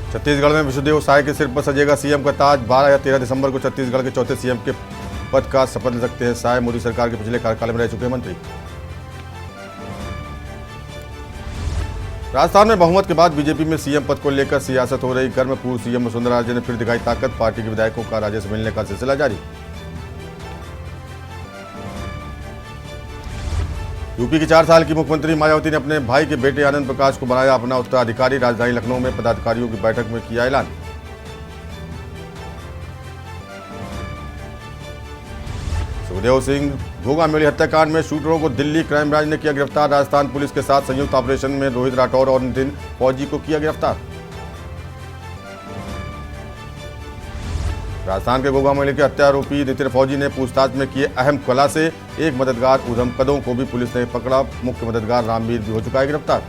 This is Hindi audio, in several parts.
छत्तीसगढ़ में विष्णुदेव साय के सिर पर सजेगा सीएम का ताज। 12 या 13 दिसंबर को छत्तीसगढ़ के चौथे सीएम के पद का शपथ ले सकते हैं साय। मोदी सरकार के पिछले कार्यकाल में रह चुके मंत्री। राजस्थान में बहुमत के बाद बीजेपी में सीएम पद को लेकर सियासत हो रही। गर्म पूर्व सीएम वसुंधरा राजे ने फिर दिखाई ताकत। पार्टी के विधायकों का राजस्व मिलने का सिलसिला जारी। यूपी की 4 साल की मुख्यमंत्री मायावती ने अपने भाई के बेटे आनंद प्रकाश को बनाया अपना उत्तराधिकारी। राजधानी लखनऊ में पदाधिकारियों की बैठक में किया ऐलान। सुखदेव सिंह भोगा मेली हत्याकांड में शूटरों को दिल्ली क्राइम ब्रांच ने किया गिरफ्तार। राजस्थान पुलिस के साथ संयुक्त ऑपरेशन में रोहित राठौर और नितिन फौजी को किया गिरफ्तार। राजस्थान के गोगा मेले के हत्या आरोपी नितिन फौजी ने पूछताछ में किए अहम खुलासे। एक मददगार उधम कदों को भी पुलिस ने पकड़ा। मुख्य मददगार रामवीर भी हो चुका है गिरफ्तार।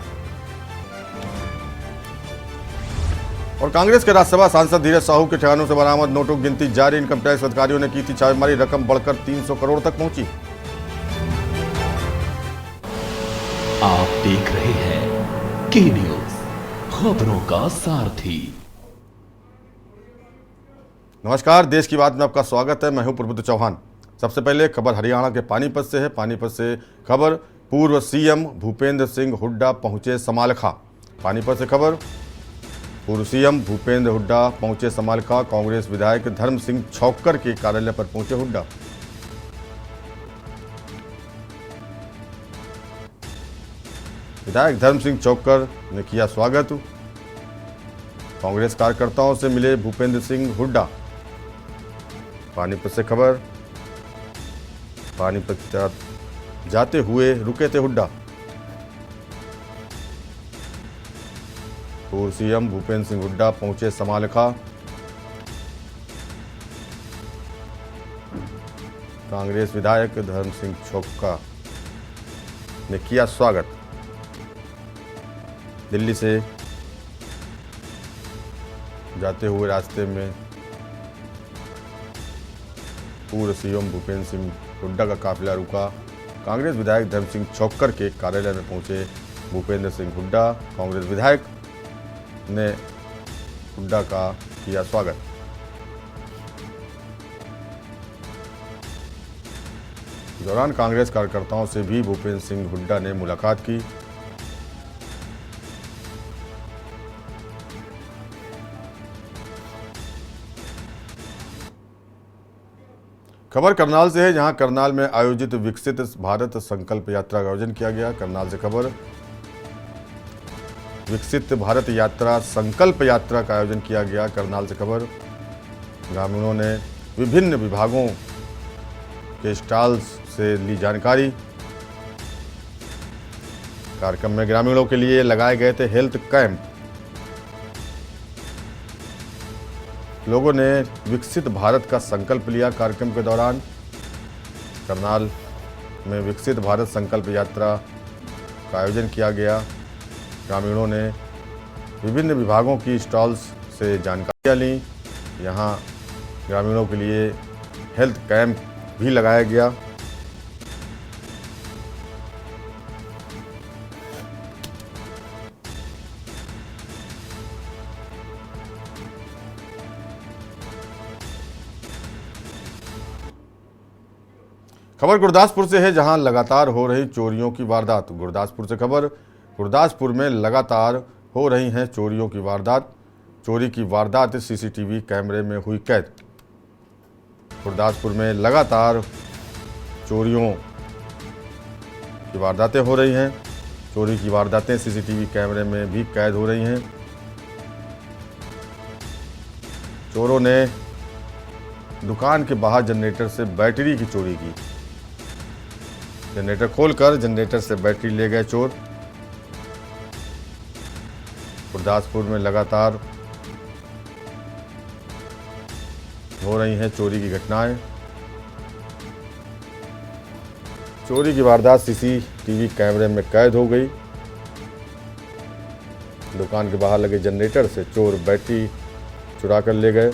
और कांग्रेस के राज्यसभा सांसद धीरज साहू के ठिकानों से बरामद नोटों की गिनती जारी। इनकम टैक्स अधिकारियों ने की थी छापेमारी। रकम बढ़कर 300 करोड़ तक पहुंची। आप देख रहे हैं के न्यूज, खबरों का सारथी। नमस्कार, देश की बात में आपका स्वागत है। मैं हूं प्रबुद्ध चौहान। सबसे पहले खबर हरियाणा के पानीपत से है। पानीपत से खबर, पूर्व सीएम भूपेंद्र सिंह हुड्डा पहुंचे समालखा। पानीपत से खबर, पूर्व सीएम भूपेंद्र हुड्डा पहुंचे समालखा। कांग्रेस विधायक धर्म सिंह छौक्कर के कार्यालय पर पहुंचे हुड्डा। विधायक धर्म सिंह छौक्कर ने किया स्वागत। कांग्रेस कार्यकर्ताओं से मिले भूपेंद्र सिंह हुड्डा। पानीपत से खबर, पानीपत जाते हुए रुके थे हुड्डा। पूर्व सीएम भूपेंद्र सिंह हुड्डा पहुंचे समालखा। कांग्रेस विधायक धर्म सिंह छौक्का ने किया स्वागत। दिल्ली से जाते हुए रास्ते में पूर्व सीएम भूपेंद्र सिंह हुड्डा का काफिला रुका। कांग्रेस विधायक धर्म सिंह छौक्कर के कार्यालय में पहुंचे भूपेंद्र सिंह हुड्डा। कांग्रेस विधायक ने हुड्डा का किया स्वागत। इस दौरान कांग्रेस कार्यकर्ताओं से भी भूपेंद्र सिंह हुड्डा ने मुलाकात की। खबर करनाल से है, जहां करनाल में आयोजित विकसित भारत संकल्प यात्रा का आयोजन किया गया। करनाल से खबर, विकसित भारत यात्रा संकल्प यात्रा का आयोजन किया गया। करनाल से खबर, ग्रामीणों ने विभिन्न विभागों के स्टॉल्स से ली जानकारी। कार्यक्रम में ग्रामीणों के लिए लगाए गए थे हेल्थ कैंप। लोगों ने विकसित भारत का संकल्प लिया। कार्यक्रम के दौरान करनाल में विकसित भारत संकल्प यात्रा का आयोजन किया गया। ग्रामीणों ने विभिन्न विभागों की स्टॉल्स से जानकारियां ली। यहां ग्रामीणों के लिए हेल्थ कैंप भी लगाया गया। खबर गुरदासपुर से है, जहां लगातार हो रही चोरियों की वारदात। गुरदासपुर से खबर, गुरदासपुर में लगातार हो रही हैं चोरियों की वारदात। चोरी की वारदात सीसीटीवी कैमरे में हुई कैद। गुरदासपुर में लगातार चोरियों की वारदातें हो रही हैं। चोरी की वारदातें सीसीटीवी कैमरे में भी कैद हो रही हैं। चोरों ने दुकान के बाहर जनरेटर से बैटरी की चोरी की। जनरेटर खोलकर जनरेटर से बैटरी ले गए चोर। गुरदासपुर में लगातार हो रही हैं चोरी की घटनाएं। चोरी की वारदात सीसीटीवी कैमरे में कैद हो गई। दुकान के बाहर लगे जनरेटर से चोर बैटरी चुरा कर ले गए।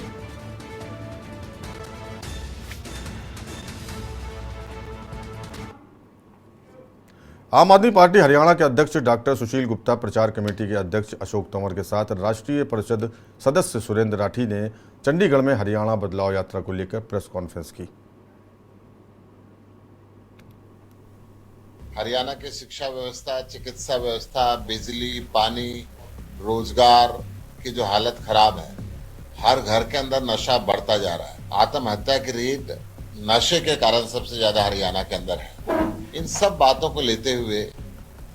आम आदमी पार्टी हरियाणा के अध्यक्ष डॉक्टर सुशील गुप्ता, प्रचार कमेटी के अध्यक्ष अशोक तंवर के साथ राष्ट्रीय परिषद सदस्य सुरेंद्र राठी ने चंडीगढ़ में हरियाणा बदलाव यात्रा को लेकर प्रेस कॉन्फ्रेंस की। हरियाणा की शिक्षा व्यवस्था, चिकित्सा व्यवस्था, बिजली, पानी, रोजगार की जो हालत खराब है, हर घर के अंदर नशा बढ़ता जा रहा है। आत्महत्या की रेट नशे के कारण सबसे ज्यादा हरियाणा के अंदर है। इन सब बातों को लेते हुए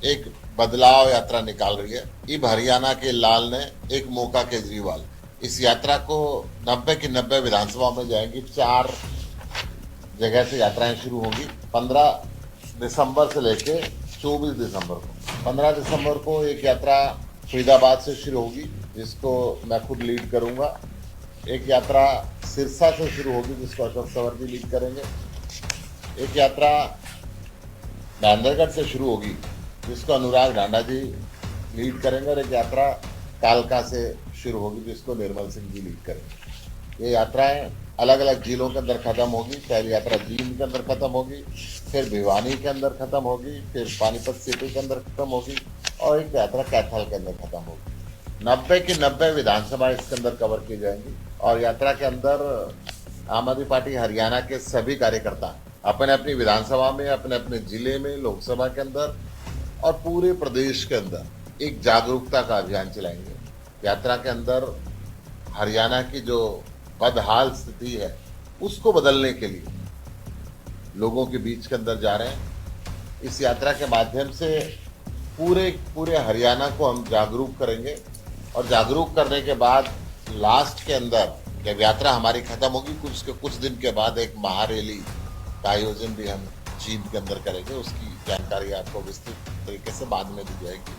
एक बदलाव यात्रा निकाल रही है इब हरियाणा के लाल ने एक मौका केजरीवाल। इस यात्रा को 90 की 90 विधानसभा में जाएंगी। 4 जगह से यात्राएं शुरू होंगी। 15 दिसंबर से लेके 24 दिसंबर को। 15 दिसंबर को एक यात्रा फरीदाबाद से शुरू होगी, जिसको मैं खुद लीड करूंगा। एक यात्रा सिरसा से शुरू होगी, जिसको अशोक तंवर जी लीड करेंगे। एक यात्रा नांदेड़गढ़ से शुरू होगी, जिसको अनुराग ढांडा जी लीड करेंगे। और एक यात्रा कालका से शुरू होगी, जिसको निर्मल सिंह जी लीड करेंगे। ये यात्राएं अलग अलग जिलों के अंदर खत्म होगी। पहली यात्रा जींद के अंदर खत्म होगी, फिर भिवानी के अंदर खत्म होगी, फिर पानीपत सिटी के अंदर खत्म होगी और एक यात्रा कैथल के अंदर खत्म होगी। 90 की 90 विधानसभा इसके अंदर कवर की जाएंगी। और यात्रा के अंदर आम आदमी पार्टी हरियाणा के सभी कार्यकर्ता अपने अपनी विधानसभा में, अपने अपने जिले में, लोकसभा के अंदर और पूरे प्रदेश के अंदर एक जागरूकता का अभियान चलाएंगे। यात्रा के अंदर हरियाणा की जो बदहाल स्थिति है उसको बदलने के लिए लोगों के बीच के अंदर जा रहे हैं। इस यात्रा के माध्यम से पूरे हरियाणा को हम जागरूक करेंगे और जागरूक करने के बाद लास्ट के अंदर जब यात्रा हमारी खत्म होगी, कुछ दिन के बाद एक महारैली का आयोजन भी हम जींद के अंदर करेंगे। उसकी जानकारी आपको विस्तृत तरीके से बाद में दी जाएगी।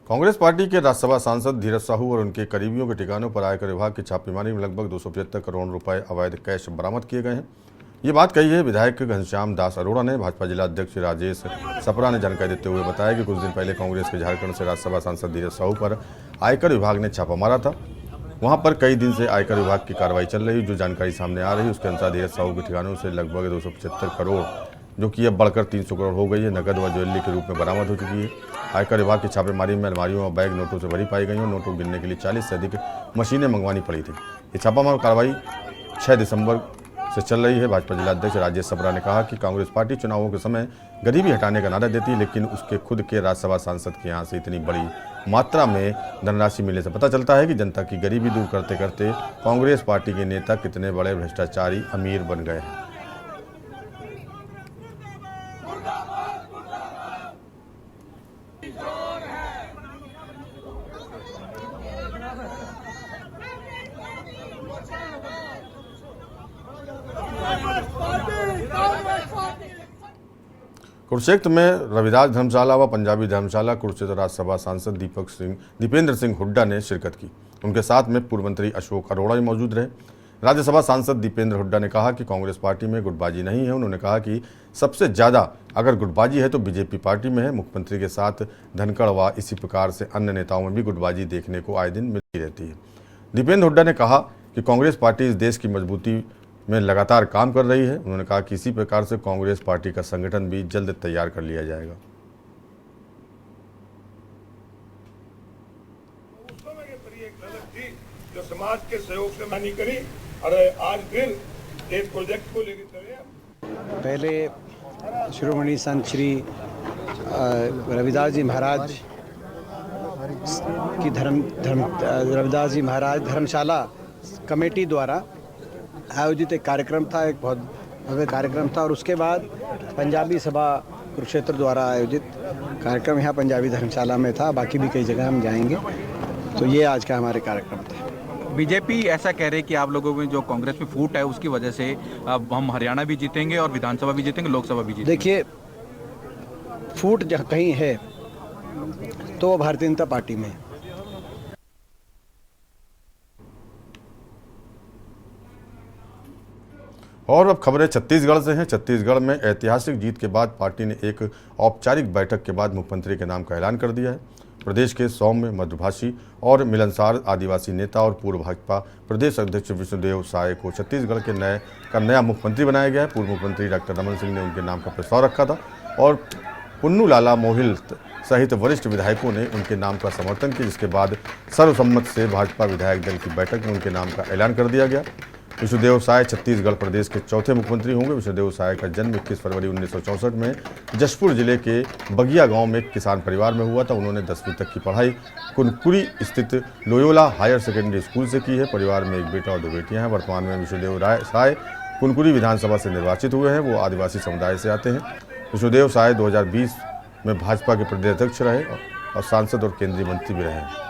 कांग्रेस पार्टी के राज्यसभा सांसद धीरज साहू और उनके करीबियों के ठिकानों पर आयकर विभाग की छापेमारी में लगभग 275 करोड़ रुपए अवैध कैश बरामद किए गए हैं। ये बात कही है विधायक घनश्याम दास अरोड़ा ने। भाजपा जिला अध्यक्ष राजेश सपरा ने जानकारी देते हुए बताया कि कुछ दिन पहले कांग्रेस के झारखंड से राज्यसभा सांसद धीरज साहू पर आयकर विभाग ने छापा मारा था। वहां पर कई दिन से आयकर विभाग की कार्रवाई चल रही। जो जानकारी सामने आ रही उसके अनुसार धीरज साहू के ठिकानों से लगभग 275 करोड़, जो कि अब बढ़कर 300 करोड़ हो गई है, नकद व ज्वेलरी के रूप में बरामद हो चुकी है। आयकर विभाग की छापेमारी में अलमारियों और बैग नोटों से भरी पाई गई और नोटों गिनने के लिए 40 से अधिक मशीनें मंगवानी पड़ी थी। ये छापामार कार्रवाई 6 दिसंबर से चल रही है। भाजपा जिला अध्यक्ष राजेश सपरा ने कहा कि कांग्रेस पार्टी चुनावों के समय गरीबी हटाने का नारा देती है, लेकिन उसके खुद के राज्यसभा सांसद के यहाँ से इतनी बड़ी मात्रा में धनराशि मिलने से पता चलता है कि जनता की गरीबी दूर करते करते कांग्रेस पार्टी के नेता कितने बड़े भ्रष्टाचारी अमीर बन गए हैं। कुरुक्षेत्र में रविदास धर्मशाला व पंजाबी धर्मशाला कुरुक्षेत्र राज्यसभा सांसद दीपेंद्र सिंह हुड्डा ने शिरकत की। उनके साथ में पूर्व मंत्री अशोक अरोड़ा भी मौजूद रहे। राज्यसभा सांसद दीपेंद्र हुड्डा ने कहा कि कांग्रेस पार्टी में गुटबाजी नहीं है। उन्होंने कहा कि सबसे ज़्यादा अगर गुटबाजी है तो बीजेपी पार्टी में है। मुख्यमंत्री के साथ धनखड़ व इसी प्रकार से अन्य नेताओं में भी गुटबाजी देखने को आए दिन मिलती रहती है। दीपेंद्र हुड्डा ने कहा कि कांग्रेस पार्टी इस देश की मजबूती में लगातार काम कर रही है। उन्होंने कहा कि इसी प्रकार से कांग्रेस पार्टी का संगठन भी जल्द तैयार कर लिया जाएगा। उस समय के परी एक ललक थी जो समाज के सहयोग से मानी करी और आज फिर एक प्रोजेक्ट को लेकर चले। पहले शिरोमणि संत श्री रविदास जी महाराज की रविदास जी महाराज धर्मशाला कमेटी द्वारा आयोजित एक कार्यक्रम था, एक बहुत भव्य कार्यक्रम था। और उसके बाद पंजाबी सभा कुरुक्षेत्र द्वारा आयोजित कार्यक्रम यहाँ पंजाबी धर्मशाला में था। बाकी भी कई जगह हम जाएंगे। तो ये आज का हमारे कार्यक्रम था। बीजेपी ऐसा कह रहे हैं कि आप लोगों में जो कांग्रेस में फूट है उसकी वजह से अब हम हरियाणा भी जीतेंगे और विधानसभा भी जीतेंगे, लोकसभा भी जीतेंगे। देखिए, फूट जहाँ कहीं है तो वो भारतीय जनता पार्टी में है। और अब खबरें छत्तीसगढ़ से हैं। छत्तीसगढ़ में ऐतिहासिक जीत के बाद पार्टी ने एक औपचारिक बैठक के बाद मुख्यमंत्री के नाम का ऐलान कर दिया है। प्रदेश के सौम्य, मधुभाषी और मिलनसार आदिवासी नेता और पूर्व भाजपा प्रदेश अध्यक्ष विष्णुदेव साय को छत्तीसगढ़ के नया मुख्यमंत्री बनाया गया है। पूर्व मुख्यमंत्री डॉक्टर रमन सिंह ने उनके नाम का प्रस्ताव रखा था और पुन्नू लाला मोहिल सहित वरिष्ठ विधायकों ने उनके नाम का समर्थन किया, जिसके बाद सर्वसम्मत से भाजपा विधायक दल की बैठक में उनके नाम का ऐलान कर दिया गया। विष्णुदेव साय छत्तीसगढ़ प्रदेश के चौथे मुख्यमंत्री होंगे। विष्णुदेव साय का जन्म 21 फरवरी 1964 में जशपुर जिले के बगिया गांव में एक किसान परिवार में हुआ था। उन्होंने 10वीं तक की पढ़ाई कुनकुरी स्थित लोयोला हायर सेकेंडरी स्कूल से की है। परिवार में एक बेटा और 2 बेटियां हैं। वर्तमान में विष्णुदेव साय कुनकुरी विधानसभा से निर्वाचित हुए हैं। वो आदिवासी समुदाय से आते हैं। विष्णुदेव साय 2020 में भाजपा के प्रदेश अध्यक्ष रहे और सांसद और केंद्रीय मंत्री भी रहे हैं।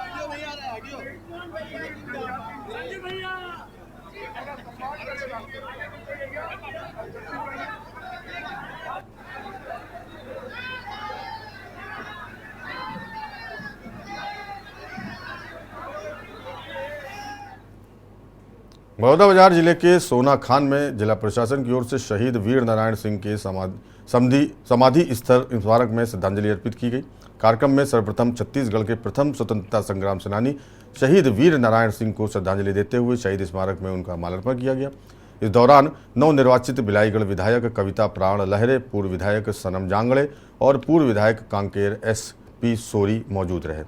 बलौदाबाजार जिले के सोनाखान में जिला प्रशासन की ओर से शहीद वीर नारायण सिंह के समाधि स्थल स्मारक में श्रद्धांजलि अर्पित की गई। कार्यक्रम में सर्वप्रथम छत्तीसगढ़ के प्रथम स्वतंत्रता संग्राम सेनानी शहीद वीर नारायण सिंह को श्रद्धांजलि देते हुए शहीद स्मारक में उनका माल्यार्पण किया गया। इस दौरान नवनिर्वाचित बिलाईगढ़ विधायक कविता प्राण लहरे, पूर्व विधायक सनम जांगड़े और पूर्व विधायक कांकेर SP सोरी मौजूद रहे।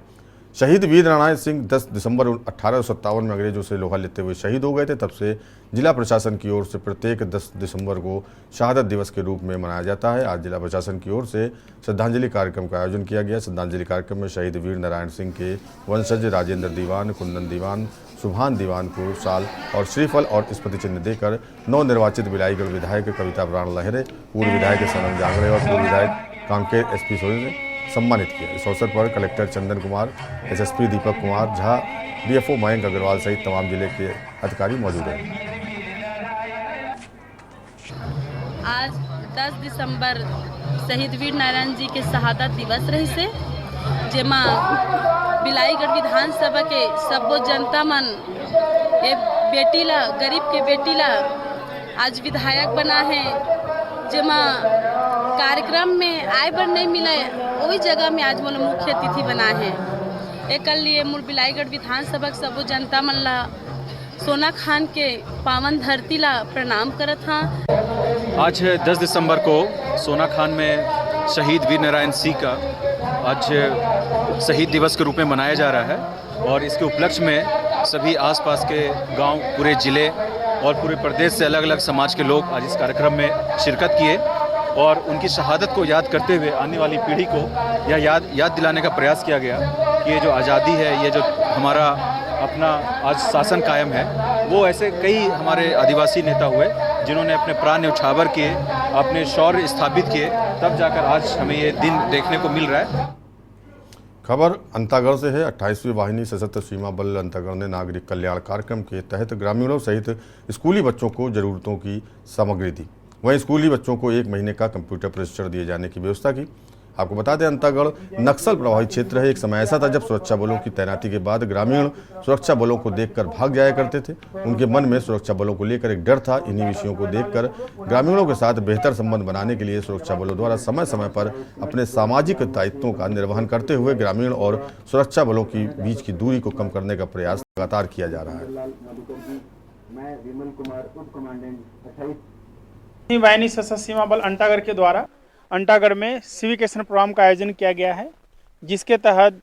शहीद वीर नारायण सिंह 10 दिसंबर 1857 में अंग्रेजों से लोहा लेते हुए शहीद हो गए थे। तब से जिला प्रशासन की ओर से प्रत्येक 10 दिसंबर को शहादत दिवस के रूप में मनाया जाता है। आज जिला प्रशासन की ओर से श्रद्धांजलि कार्यक्रम का आयोजन किया गया। श्रद्धांजलि कार्यक्रम में शहीद वीर नारायण सिंह के वंशज राजेंद्र दीवान, कुंदन दीवान, सुभान दीवान को शाल और श्रीफल और स्मृति चिन्ह देकर नवनिर्वाचित बिलाईगढ़ विधायक कविता प्राण लहरे, पूर्व विधायक सनम जांगड़े और पूर्व विधायक कांकेर SP सोरी ने सम्मानित किया। इस अवसर पर collector Chandan Kumar, SSP Deepak Kumar Jha, DFO Mayank Agarwal सहित तमाम जिले के अधिकारी मौजूद हैं। आज 10 दिसंबर शहीद वीर नारायण जी के शहादत दिवस रही से, जेमा बिलाईगढ़ विधानसभा के सबो जनता मन ए बेटी ला, गरीब के बेटी ला आज विधायक बना है। जेमा कार्यक्रम में आए बर नहीं मिला, वही जगह में आज मोला मुख्य अतिथि बना है। एक लिए मोर बिलाईगढ़ विधानसभा के सबो जनता मन ला सोनाखान के पावन धरती ला प्रणाम करत हाँ। आज 10 दिसंबर को सोनाखान में शहीद वीर नारायण सिंह का आज शहीद दिवस के रूप में मनाया जा रहा है और इसके उपलक्ष्य में सभी आसपास के गांव, पूरे ज़िले और पूरे प्रदेश से अलग अलग समाज के लोग आज इस कार्यक्रम में शिरकत किए और उनकी शहादत को याद करते हुए आने वाली पीढ़ी को यह याद दिलाने का प्रयास किया गया कि ये जो आज़ादी है, ये जो हमारा अपना आज शासन कायम है, वो ऐसे कई हमारे आदिवासी नेता हुए जिन्होंने अपने प्राण न्यौछावर किए, अपने शौर्य स्थापित किए, तब जाकर आज हमें ये दिन देखने को मिल रहा है। खबर अंतागढ़ से है। 28वीं वाहिनी सशस्त्र सीमा बल अंतागढ़ ने नागरिक कल्याण कार्यक्रम के तहत ग्रामीणों सहित स्कूली बच्चों को जरूरतों की सामग्री दी। वहीं स्कूली बच्चों को 1 महीने का कंप्यूटर प्रशिक्षण दिए जाने की व्यवस्था की। आपको बता दें, अंतागढ़ नक्सल प्रभावित क्षेत्र है। एक समय ऐसा था जब सुरक्षा बलों की तैनाती के बाद ग्रामीण सुरक्षा बलों को देखकर भाग जाया करते थे। उनके मन में सुरक्षा बलों को लेकर एक डर था। इन्हीं विषयों को देखकर ग्रामीणों के साथ बेहतर संबंध बनाने के लिए सुरक्षा बलों द्वारा समय समय पर अपने सामाजिक दायित्वों का निर्वहन करते हुए ग्रामीण और सुरक्षा बलों की बीच की दूरी को कम करने का प्रयास लगातार किया जा रहा है। वाहिनी सशस्त्र सीमा बल अंतागढ़ के द्वारा अंतागढ़ में सिविकेशन प्रोग्राम का आयोजन किया गया है, जिसके तहत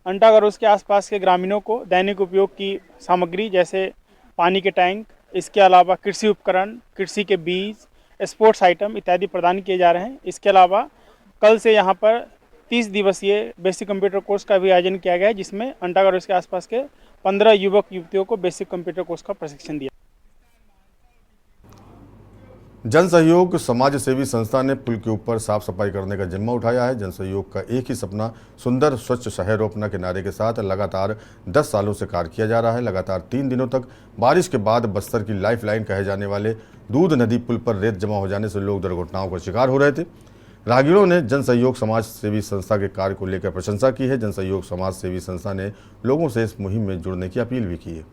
अंतागढ़ उसके आसपास के ग्रामीणों को दैनिक उपयोग की सामग्री जैसे पानी के टैंक, इसके अलावा कृषि उपकरण, कृषि के बीज, स्पोर्ट्स आइटम इत्यादि प्रदान किए जा रहे हैं। इसके अलावा कल से यहाँ पर 30 दिवसीय बेसिक कंप्यूटर कोर्स का भी आयोजन किया गया है, जिसमें अंतागढ़ उसके आसपास के 15 युवक युवतियों को बेसिक कंप्यूटर कोर्स का प्रशिक्षण दिया। जन सहयोग समाज सेवी संस्था ने पुल के ऊपर साफ सफाई करने का जिम्मा उठाया है। जन सहयोग का एक ही सपना सुंदर स्वच्छ शहर रोपना के नारे के साथ लगातार 10 सालों से कार्य किया जा रहा है। लगातार 3 दिनों तक बारिश के बाद बस्तर की लाइफलाइन कहे जाने वाले दूध नदी पुल पर रेत जमा हो जाने से लोग दुर्घटनाओं का शिकार हो रहे थे। राहगीरों ने जन सहयोग समाज सेवी संस्था के कार्य को लेकर प्रशंसा की है। जन सहयोग समाज सेवी संस्था ने लोगों से इस मुहिम में जुड़ने की अपील भी की है।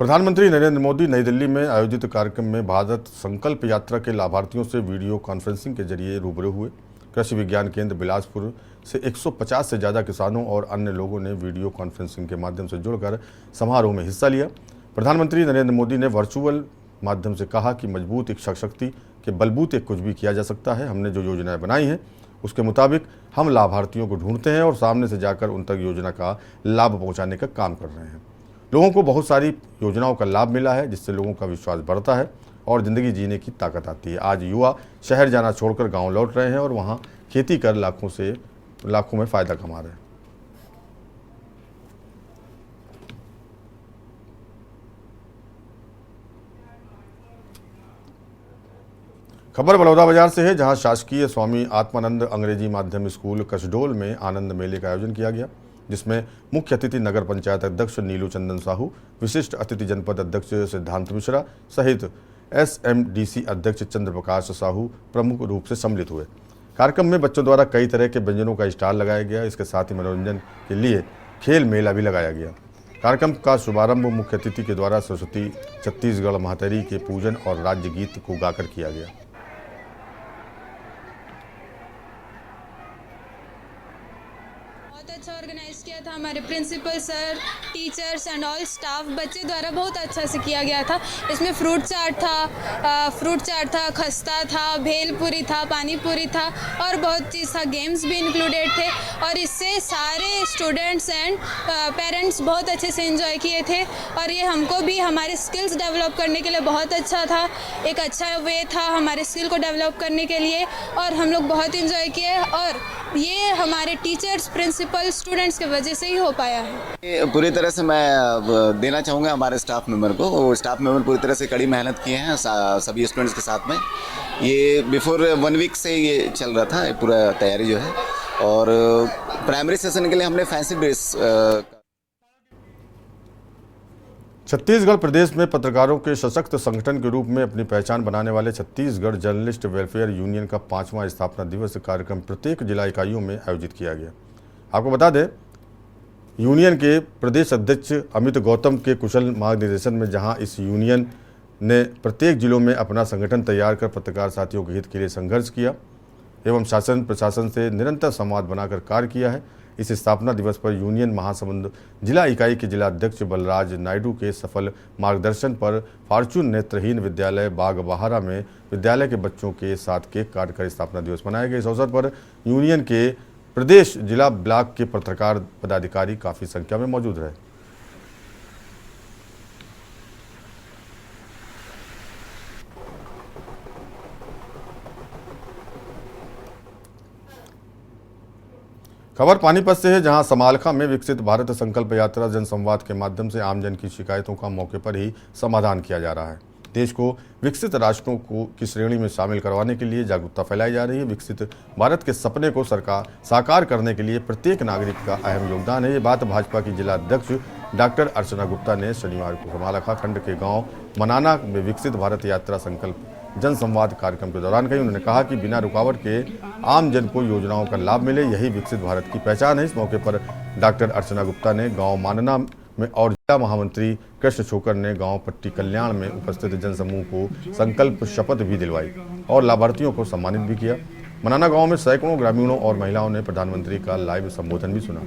प्रधानमंत्री नरेंद्र मोदी नई दिल्ली में आयोजित कार्यक्रम में भारत संकल्प यात्रा के लाभार्थियों से वीडियो कॉन्फ्रेंसिंग के जरिए रूबरू हुए। कृषि विज्ञान केंद्र बिलासपुर से 150 से ज़्यादा किसानों और अन्य लोगों ने वीडियो कॉन्फ्रेंसिंग के माध्यम से जुड़कर समारोह में हिस्सा लिया। प्रधानमंत्री नरेंद्र मोदी ने वर्चुअल माध्यम से कहा कि मजबूत इच्छा शक्ति के बलबूते कुछ भी किया जा सकता है। हमने जो योजनाएं बनाई हैं उसके मुताबिक हम लाभार्थियों को ढूंढते हैं और सामने से जाकर उन तक योजना का लाभ पहुंचाने का काम कर रहे हैं। लोगों को बहुत सारी योजनाओं का लाभ मिला है, जिससे लोगों का विश्वास बढ़ता है और ज़िंदगी जीने की ताकत आती है। आज युवा शहर जाना छोड़कर गांव लौट रहे हैं और वहां खेती कर लाखों में फ़ायदा कमा रहे हैं। खबर बलौदा बाजार से है, जहां शासकीय स्वामी आत्मानंद अंग्रेजी माध्यम स्कूल कसडोल में आनंद मेले का आयोजन किया गया, जिसमें मुख्य अतिथि नगर पंचायत अध्यक्ष नीलू चंदन साहू, विशिष्ट अतिथि जनपद अध्यक्ष सिद्धांत मिश्रा सहित SMDC अध्यक्ष चंद्र प्रकाश साहू प्रमुख रूप से सम्मिलित हुए। कार्यक्रम में बच्चों द्वारा कई तरह के व्यंजनों का स्टॉल लगाया गया। इसके साथ ही मनोरंजन के लिए खेल मेला भी लगाया गया। कार्यक्रम का शुभारंभ मुख्य अतिथि के द्वारा सरस्वती छत्तीसगढ़ महतरी के पूजन और राज्य गीत को गाकर किया गया। अच्छा ऑर्गेनाइज किया था हमारे principal sir, teachers and all staff, बच्चे द्वारा बहुत अच्छा से किया गया था। इसमें फ्रूट चाट था, खस्ता था, भेलपुरी था, पानी पूरी था और बहुत चीज़ था। गेम्स भी इंक्लूडेड थे और इससे सारे स्टूडेंट्स एंड पेरेंट्स बहुत अच्छे से एंजॉय किए थे और ये हमको भी हमारे स्किल्स डेवलप करने के लिए बहुत अच्छा था। एक अच्छा वे था हमारे स्किल को डेवलप करने के लिए और हम लोग बहुत एंजॉय किए और ये हमारे टीचर्स, प्रिंसिपल, स्टूडेंट्स की वजह से ही हो पाया है। पूरी तरह से मैं देना चाहूँगा हमारे स्टाफ मेंबर को। वो स्टाफ मेंबर पूरी तरह से कड़ी मेहनत किए हैं सभी स्टूडेंट्स के साथ में। ये बिफोर 1 वीक से ये चल रहा था पूरा तैयारी जो है। और प्राइमरी सेशन के लिए हमने फैंसी ड्रेस छत्तीसगढ़ प्रदेश में पत्रकारों के सशक्त संगठन के रूप में अपनी पहचान बनाने वाले छत्तीसगढ़ जर्नलिस्ट वेलफेयर यूनियन का 5वां स्थापना दिवस कार्यक्रम प्रत्येक जिला इकाइयों में आयोजित किया गया। आपको बता दें, यूनियन के प्रदेश अध्यक्ष अमित गौतम के कुशल मार्गदर्शन में जहां इस यूनियन ने प्रत्येक जिलों में अपना संगठन तैयार कर पत्रकार साथियों के हित के लिए संघर्ष किया एवं शासन प्रशासन से निरंतर संवाद बनाकर कार्य किया है। इस स्थापना दिवस पर यूनियन महासमुंद जिला इकाई के जिला अध्यक्ष बलराज नायडू के सफल मार्गदर्शन पर फॉर्चून नेत्रहीन विद्यालय बागबहारा में विद्यालय के बच्चों के साथ केक काटकर स्थापना दिवस मनाया गया। इस अवसर पर यूनियन के प्रदेश, जिला, ब्लॉक के पत्रकार पदाधिकारी काफ़ी संख्या में मौजूद रहे। खबर पानीपत से है, जहां समालखा में विकसित भारत संकल्प यात्रा जनसंवाद के माध्यम से आमजन की शिकायतों का मौके पर ही समाधान किया जा रहा है। देश को विकसित राष्ट्रों की श्रेणी में शामिल करवाने के लिए जागरूकता फैलाई जा रही है। विकसित भारत के सपने को साकार करने के लिए प्रत्येक नागरिक का अहम योगदान है। ये बात भाजपा की जिला अध्यक्ष डॉक्टर अर्चना गुप्ता ने शनिवार को समालखा खंड के गाँव मनाना में विकसित भारत यात्रा संकल्प जनसंवाद कार्यक्रम के दौरान कही। उन्होंने कहा कि बिना रुकावट के आम जन को योजनाओं का लाभ मिले, यही विकसित भारत की पहचान है। इस मौके पर डॉक्टर अर्चना गुप्ता ने गांव मानना में और जिला महामंत्री कृष्ण छोकर ने गांव पट्टी कल्याण में उपस्थित जनसमूह को संकल्प शपथ भी दिलवाई और लाभार्थियों को सम्मानित भी किया। मनाना गांव में सैकड़ों ग्रामीणों और महिलाओं ने प्रधानमंत्री का लाइव संबोधन भी सुना।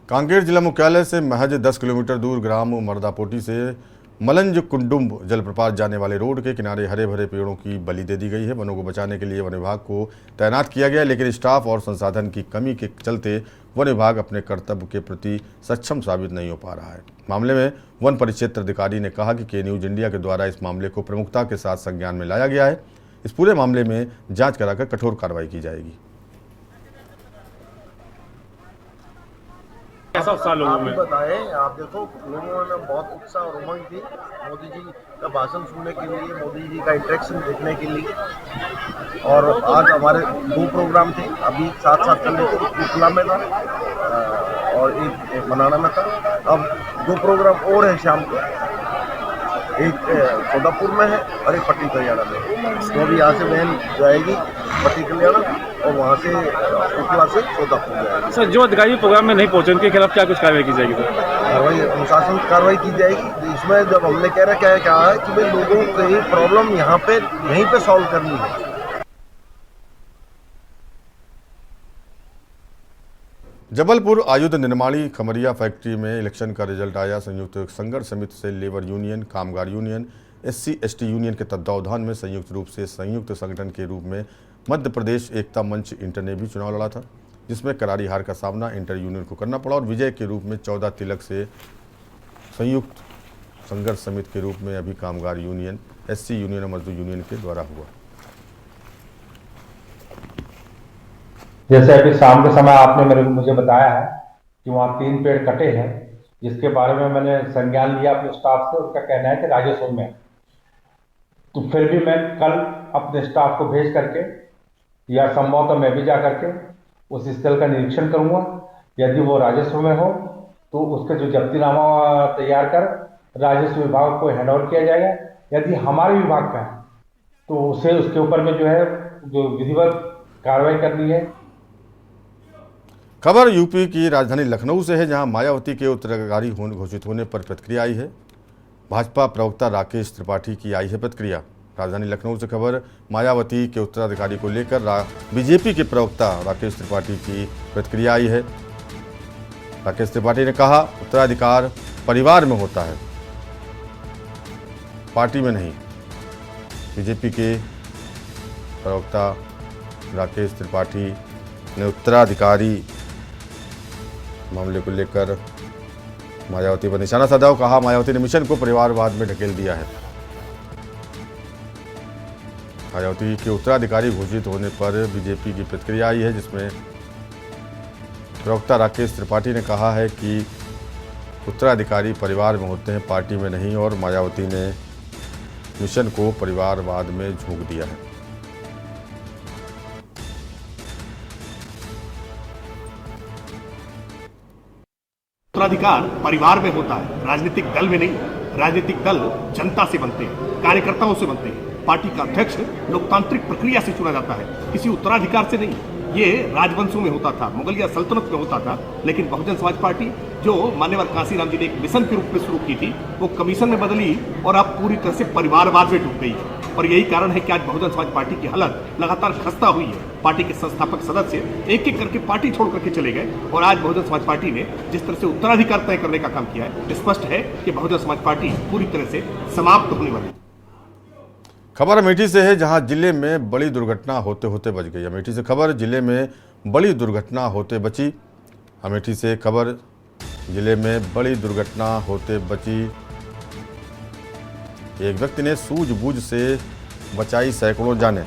कांकेर जिला मुख्यालय से महज 10 किलोमीटर दूर ग्राम मर्दापोटी से मलंज कुंडुम्ब जलप्रपात जाने वाले रोड के किनारे हरे भरे पेड़ों की बलि दे दी गई है। वनों को बचाने के लिए वन विभाग को तैनात किया गया, लेकिन स्टाफ और संसाधन की कमी के चलते वन विभाग अपने कर्तव्य के प्रति सक्षम साबित नहीं हो पा रहा है। मामले में वन परिक्षेत्र अधिकारी ने कहा कि के न्यूज इंडिया के द्वारा इस मामले को प्रमुखता के साथ संज्ञान में लाया गया है। इस पूरे मामले में जाँच कराकर कठोर कार्रवाई की जाएगी। कैसा उत्साह लोगों में? बताए, आप देखो लोगों में बहुत उत्साह और उमंग थी मोदी जी का भाषण सुनने के लिए, मोदी जी का इंटरेक्शन देखने के लिए। और आज हमारे 2 प्रोग्राम थे, अभी साथ चल रहे थे, एक कुला में था और एक मनाना में था। अब 2 प्रोग्राम और है शाम को एक सौदापुर में है और एक पट्टी कल्याणा में। तो अभी यहाँ से वैन जाएगी पट्टी कल्याणा और वहाँ से उतला से सौदापुर जाएगी। सर, जो अधिकारी प्रोग्राम में नहीं पहुँचे उनके खिलाफ क्या कुछ कार्रवाई की जाएगी? सर, कार्रवाई अनुशासन कार्रवाई की जाएगी। इसमें जब हमने क्या है कि भाई लोगों की प्रॉब्लम यहाँ पे यहीं पे सॉल्व करनी है। जबलपुर आयुध निर्माणी खमरिया फैक्ट्री में इलेक्शन का रिजल्ट आया। संयुक्त संघर्ष समिति से लेबर यूनियन, कामगार यूनियन, SC/ST यूनियन के तत्वावधान में संयुक्त रूप से संयुक्त संगठन के रूप में मध्य प्रदेश एकता मंच इंटर ने भी चुनाव लड़ा था, जिसमें करारी हार का सामना इंटर यूनियन को करना पड़ा और विजय के रूप में 14 तिलक से संयुक्त संघर्ष समिति के रूप में अभी कामगार यूनियन, SC यूनियन और मजदूर यूनियन के द्वारा हुआ। जैसे अभी शाम के समय आपने मुझे बताया है कि वहाँ 3 पेड़ कटे हैं, जिसके बारे में मैंने संज्ञान लिया अपने स्टाफ से। उसका कहना है कि राजस्व में, तो फिर भी मैं कल अपने स्टाफ को भेज करके या संभवतः मैं भी जा करके उस स्थल का निरीक्षण करूँगा। यदि वो राजस्व में हो तो उसके जो जब्तीनामा तैयार कर राजस्व विभाग को हैंड ओवर किया जाएगा। यदि हमारे विभाग का है तो उसे उसके ऊपर में जो है जो विधिवत कार्रवाई करनी है। खबर यूपी की राजधानी लखनऊ से है, जहां मायावती के उत्तराधिकारी घोषित होने पर प्रतिक्रिया आई है। भाजपा प्रवक्ता राकेश त्रिपाठी की आई है प्रतिक्रिया। राजधानी लखनऊ से खबर मायावती के उत्तराधिकारी को लेकर बीजेपी के प्रवक्ता राकेश त्रिपाठी की प्रतिक्रिया आई है। राकेश त्रिपाठी ने कहा, उत्तराधिकार परिवार में होता है, पार्टी में नहीं। बीजेपी के प्रवक्ता राकेश त्रिपाठी ने उत्तराधिकारी मामले को लेकर मायावती पर निशाना साधा और कहा, मायावती ने मिशन को परिवारवाद में ढकेल दिया है। मायावती के उत्तराधिकारी घोषित होने पर बीजेपी की प्रतिक्रिया आई है, जिसमें प्रवक्ता राकेश त्रिपाठी ने कहा है कि उत्तराधिकारी परिवार में होते हैं, पार्टी में नहीं, और मायावती ने मिशन को परिवारवाद में झोंक दिया है। उत्तराधिकार परिवार में होता है, राजनीतिक दल में नहीं। राजनीतिक दल जनता से बनते हैं, कार्यकर्ताओं से बनते हैं। पार्टी का अध्यक्ष लोकतांत्रिक प्रक्रिया से चुना जाता है, किसी उत्तराधिकार से नहीं। ये राजवंशों में होता था, मुगलिया सल्तनत में होता था, लेकिन बहुजन समाज पार्टी जो मान्यवर कांसीराम जी ने एक मिशन के रूप में शुरू की थी, वो कमीशन में बदली और अब पूरी तरह से परिवारवाद में डूब गई है। और यही कारण है कि आज बहुजन समाज पार्टी की हालत लगातार खस्ता हुई है। पार्टी के संस्थापक सदस्य एक एक करके पार्टी छोड़ करके चले गए और आज बहुजन समाज पार्टी ने जिस तरह से उत्तराधिकार तय करने का काम किया है, स्पष्ट है कि बहुजन समाज पार्टी पूरी तरह से समाप्त होने वाली है। खबर अमेठी से है, जहां जिले में बड़ी दुर्घटना होते होते बच गई। अमेठी से खबर जिले में बड़ी दुर्घटना होते बची। अमेठी से खबर जिले में बड़ी दुर्घटना होते बची। एक व्यक्ति ने सूझबूझ से बचाई सैकड़ों जानें।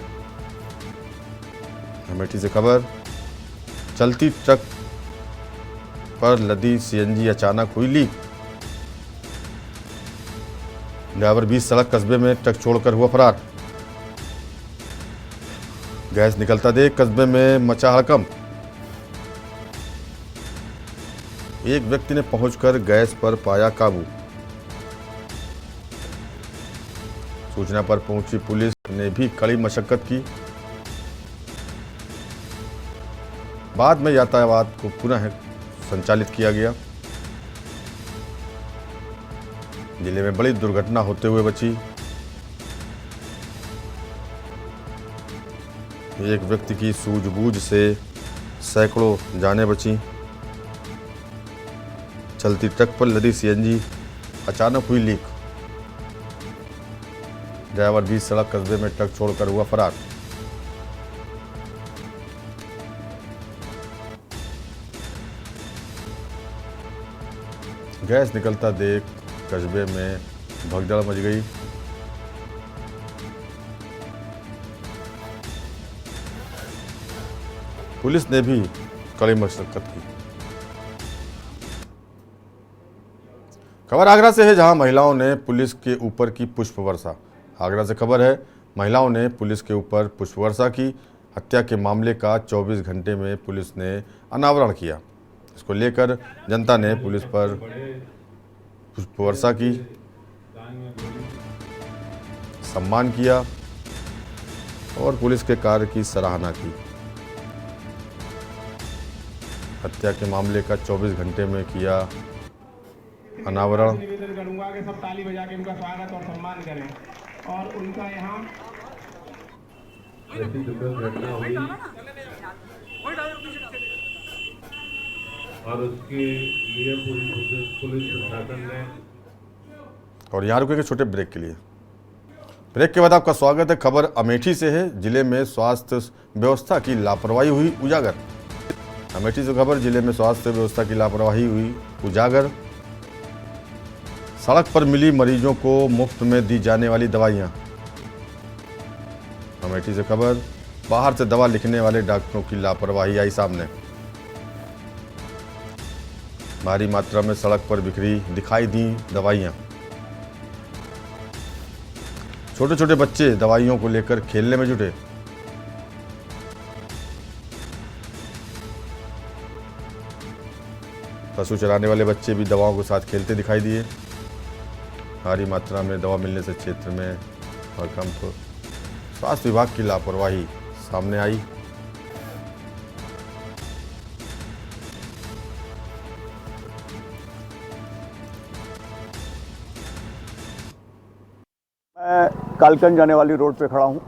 अमेठी से खबर चलती ट्रक पर लदी CNG अचानक हुई लीक। ड्राइवर 20 सड़क कस्बे में ट्रक छोड़कर हुआ फरार। गैस निकलता देख कस्बे में मचा हड़कंप। एक व्यक्ति ने पहुंचकर गैस पर पाया काबू। सूचना पर पहुंची पुलिस ने भी कड़ी मशक्कत की। बाद में यातायात को पुनः संचालित किया गया। जिले में बड़ी दुर्घटना होते हुए बची। एक व्यक्ति की सूझबूझ से सैकड़ों जानें बची। चलती ट्रक पर लदी CNG अचानक हुई लीक। ड्राइवर 20 सड़क कस्बे में ट्रक छोड़कर हुआ फरार। गैस निकलता देख कस्बे में भगदड़ मच गई। पुलिस ने भी कड़ी मशक्कत की। खबर आगरा से है, जहां महिलाओं ने पुलिस के ऊपर की पुष्प वर्षा। आगरा से खबर है, महिलाओं ने पुलिस के ऊपर पुष्प वर्षा की। हत्या के मामले का 24 घंटे में पुलिस ने अनावरण किया। इसको लेकर जनता ने पुलिस पर पुष्प वर्षा की। सम्मान किया और पुलिस के कार्य की सराहना की। हत्या के मामले का 24 घंटे में किया अनावरण। निवेदन करूंगा कि सब ताली बजा के उनका स्वागत और सम्मान करें और उनका यहाँ घटना हुई और उसके लिए पुलिस प्रशासन ने। और यहाँ रुकेंगे छोटे ब्रेक के लिए। ब्रेक के बाद आपका स्वागत है। खबर अमेठी से है। जिले में स्वास्थ्य व्यवस्था की लापरवाही हुई उजागर। अमेठी से खबर, जिले में स्वास्थ्य व्यवस्था की लापरवाही हुई उजागर। सड़क पर मिली मरीजों को मुफ्त में दी जाने वाली दवाइयां। अमेठी से खबर, बाहर से दवा लिखने वाले डॉक्टरों की लापरवाही आई सामने। भारी मात्रा में सड़क पर बिखरी दिखाई दी दवाइयां। छोटे छोटे बच्चे दवाइयों को लेकर खेलने में जुटे। पशु चराने वाले बच्चे भी दवाओं के साथ खेलते दिखाई दिए। भारी मात्रा में दवा मिलने से क्षेत्र में हड़कंप। स्वास्थ्य विभाग की लापरवाही सामने आई। मैं कालकन जाने वाली रोड पे खड़ा हूँ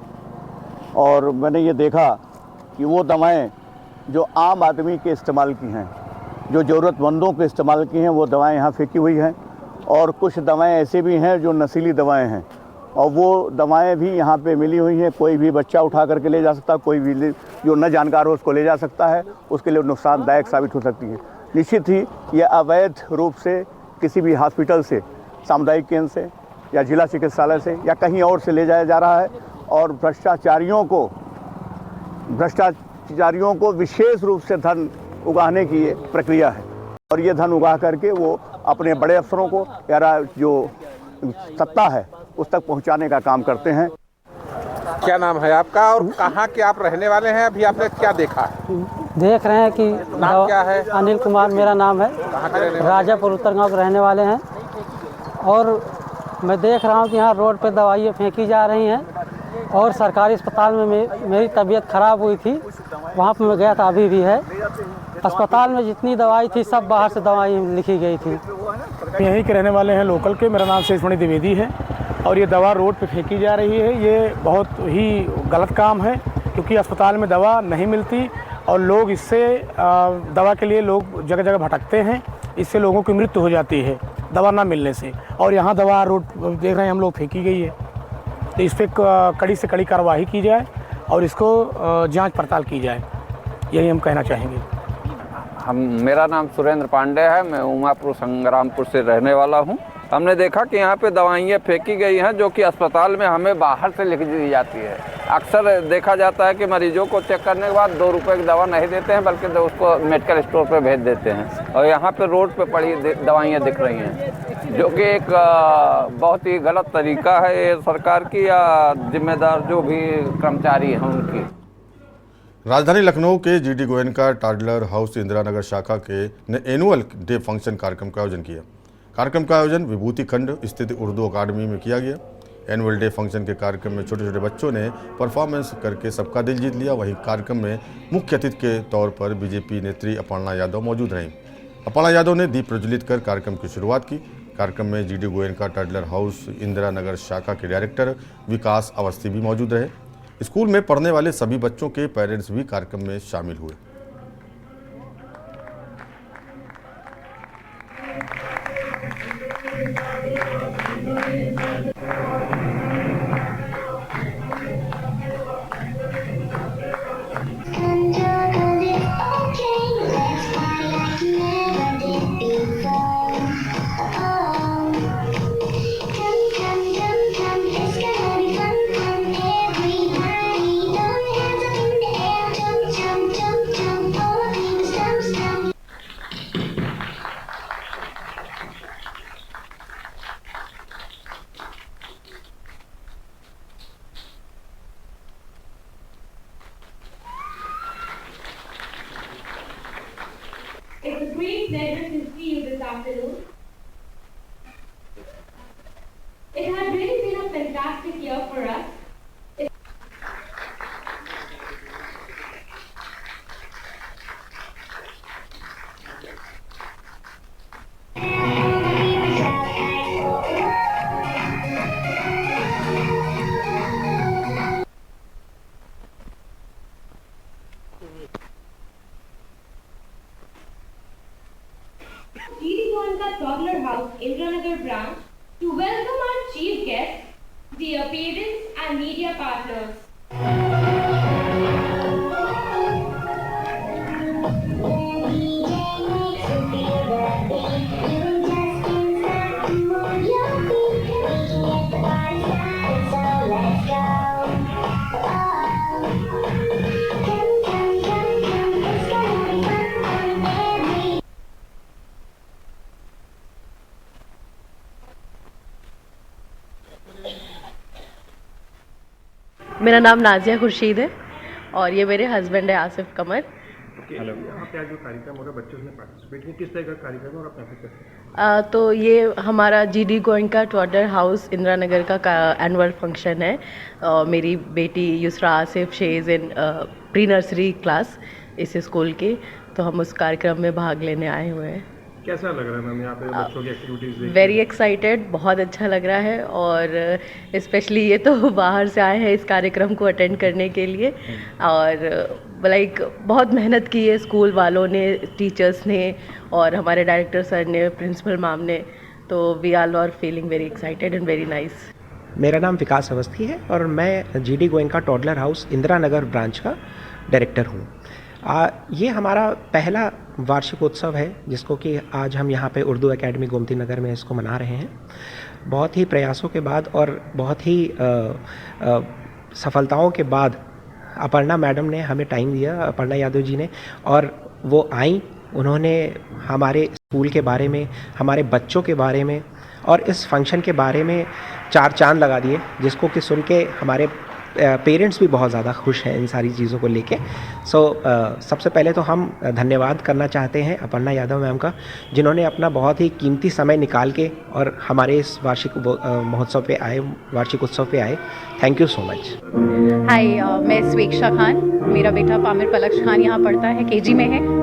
और मैंने ये देखा कि वो दवाएं जो आम आदमी के इस्तेमाल की हैं, जो ज़रूरतमंदों के इस्तेमाल की हैं, वो दवाएं यहाँ फेंकी हुई हैं। और कुछ दवाएं ऐसे भी हैं जो नशीली दवाएं हैं और वो दवाएं भी यहाँ पे मिली हुई हैं। कोई भी बच्चा उठा करके ले जा सकता है, कोई भी जो न जानकार हो उसको ले जा सकता है, उसके लिए नुकसानदायक साबित हो सकती है। निश्चित ही ये अवैध रूप से किसी भी हॉस्पिटल से, सामुदायिक केंद्र से या जिला चिकित्सालय से या कहीं और से ले जाया जा रहा है और भ्रष्टाचारियों को विशेष रूप से धन उगाहने की ये प्रक्रिया है। और ये धन उगा करके वो अपने बड़े अफसरों को या जो सत्ता है उस तक पहुंचाने का काम करते हैं। क्या नाम है आपका और कहाँ के आप रहने वाले हैं? अभी आपने क्या देखा है? देख रहे हैं कि नाम क्या है? अनिल कुमार मेरा नाम है। कहाँ के रहने वाले? राजापुर उत्तर गाँव के रहने वाले हैं। और मैं देख रहा हूँ कि यहाँ रोड पे दवाइयाँ फेंकी जा रही हैं और सरकारी अस्पताल में मेरी तबीयत ख़राब हुई थी, वहाँ पे मैं गया था, अभी भी है। अस्पताल में जितनी दवाई थी सब बाहर से दवाई लिखी गई थी। यहीं के रहने वाले हैं, लोकल के। मेरा नाम शेषमणि द्विवेदी है और ये दवा रोड पे फेंकी जा रही है। ये बहुत ही गलत काम है क्योंकि अस्पताल में दवा नहीं मिलती और लोग इससे दवा के लिए लोग जगह जगह भटकते हैं। इससे लोगों की मृत्यु हो जाती है दवा ना मिलने से। और यहाँ दवा रोड देख रहे हैं हम लोग फेंकी गई है, तो इस पर कड़ी से कड़ी कार्रवाई की जाए और इसको जांच पड़ताल की जाए, यही हम कहना चाहेंगे। मेरा नाम सुरेंद्र पांडे है। मैं उमापुर संग्रामपुर से रहने वाला हूँ। हमने देखा कि यहाँ पे दवाइयाँ फेंकी गई हैं जो कि अस्पताल में हमें बाहर से लिख दी जाती है। अक्सर देखा जाता है कि मरीजों को चेक करने के बाद 2 रुपए की दवा नहीं देते हैं बल्कि उसको मेडिकल स्टोर पे भेज देते हैं और यहाँ पे रोड पे पड़ी दवाइयाँ दिख रही हैं, जो कि एक बहुत ही गलत तरीका है ये सरकार की या जिम्मेदार जो भी कर्मचारी हैं उनकी। राजधानी लखनऊ के जीडी गोयनका टाडलर हाउस इंदिरा नगर शाखा के ने एनुअल डे फंक्शन कार्यक्रम का आयोजन किया। कार्यक्रम का आयोजन विभूति खंड स्थित उर्दू अकादमी में किया गया। एनुअल डे फंक्शन के कार्यक्रम में छोटे छोटे बच्चों ने परफॉर्मेंस करके सबका दिल जीत लिया। वहीं कार्यक्रम में मुख्य अतिथि के तौर पर बीजेपी नेत्री अपर्णा यादव मौजूद रहीं। अपर्णा यादव ने दीप प्रज्वलित कर कार्यक्रम की शुरुआत की। कार्यक्रम में जीडी गोयनका टाडलर हाउस इंदिरा नगर शाखा के डायरेक्टर विकास अवस्थी भी मौजूद रहे। स्कूल में पढ़ने वाले सभी बच्चों के पेरेंट्स भी कार्यक्रम में शामिल हुए। It's a great pleasure to see you this afternoon. It had really been a fantastic year for us. GD Goenka Toddler House, Indranagar branch, to welcome our chief guests, dear parents and media partners. मेरा नाम नाजिया खुर्शीद है और ये मेरे हस्बैंड है आसिफ कमर। हेलो, यहाँ पे आज जो कार्यक्रम हो रहा है बच्चों ने पार्टिसिपेट किया, किस तरह का कार्यक्रम और आप कैसे? तो ये हमारा GD Goenka toddler house Indira Nagar का एनुअल फंक्शन है। मेरी बेटी Yusra Asif she is in pre nursery class इस स्कूल की, तो हम उस कार्यक्रम में भाग लेने आए हुए हैं। कैसा लग रहा है मैम यहाँ पे बच्चों की एक्टिविटीज़ देख? वेरी एक्साइटेड, बहुत अच्छा लग रहा है और स्पेशली ये तो बाहर से आए हैं इस कार्यक्रम को अटेंड करने के लिए और लाइक बहुत मेहनत की है स्कूल वालों ने, टीचर्स ने और हमारे डायरेक्टर सर ने, प्रिंसिपल मैम ने, तो we all are feeling very excited and very nice. मेरा नाम विकास अवस्थी है और मैं GD Goenka toddler house Indira Nagar branch का डायरेक्टर हूँ। ये हमारा पहला वार्षिकोत्सव है जिसको कि आज हम यहाँ पे उर्दू एकेडमी गोमती नगर में इसको मना रहे हैं। बहुत ही प्रयासों के बाद और बहुत ही सफलताओं के बाद अपर्णा मैडम ने हमें टाइम दिया, अपर्णा यादव जी ने, और वो आई, उन्होंने हमारे स्कूल के बारे में, हमारे बच्चों के बारे में और इस फंक्शन के बारे में चार चांद लगा दिए, जिसको कि सुन के हमारे पेरेंट्स भी बहुत ज़्यादा खुश हैं इन सारी चीज़ों को लेके। सबसे पहले तो हम धन्यवाद करना चाहते हैं अपर्णा यादव मैम का, जिन्होंने अपना बहुत ही कीमती समय निकाल के और हमारे इस वार्षिक महोत्सव पे आए, वार्षिक उत्सव पे आए। Thank you so much. Hi, मैं स्वेक्षा खान, मेरा बेटा पामिर पलक्ष खान यहाँ पढ़ता है, KG में है।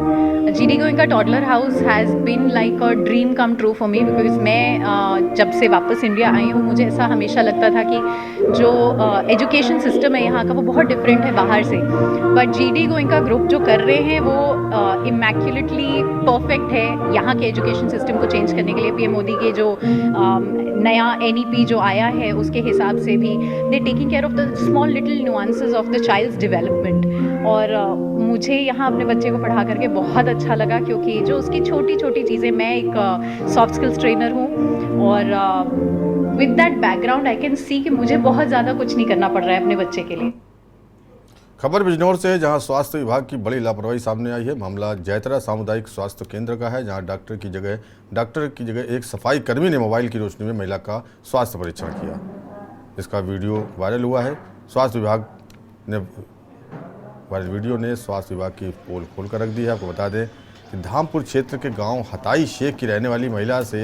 GD Goenka toddler house has been like a dream come true for me, because मैं जब से वापस इंडिया आई हूँ मुझे ऐसा हमेशा लगता था कि जो एजुकेशन सिस्टम है यहाँ का वो बहुत डिफरेंट है बाहर से, बट GD गोइंका ग्रुप जो कर रहे हैं वो इमैक्युलेटली परफेक्ट है यहाँ के एजुकेशन सिस्टम को चेंज करने के लिए। PM मोदी के जो नया NEP जो आया है उसके हिसाब से भी they taking care of the small little nuances of the child's development. और मुझे यहाँ अपने बच्चे को पढ़ा करके बहुत अच्छा लगा, क्योंकि जो उसकी छोटी छोटी चीज़ें, मैं एक सॉफ्ट स्किल्स ट्रेनर हूँ और with that background I can see कि मुझे बहुत ज़्यादा कुछ नहीं करना पड़ रहा है अपने बच्चे के लिए। खबर बिजनौर से है, जहां स्वास्थ्य विभाग की बड़ी लापरवाही सामने आई है। मामला जैतरा सामुदायिक स्वास्थ्य केंद्र का है, जहां डॉक्टर की जगह एक सफाई कर्मी ने मोबाइल की रोशनी में महिला का स्वास्थ्य परीक्षण किया। इसका वीडियो वायरल हुआ है। वायरल वीडियो ने स्वास्थ्य विभाग की पोल खोल कर रख दी है। आपको बता दें कि धामपुर क्षेत्र के गांव हताई शेख की रहने वाली महिला से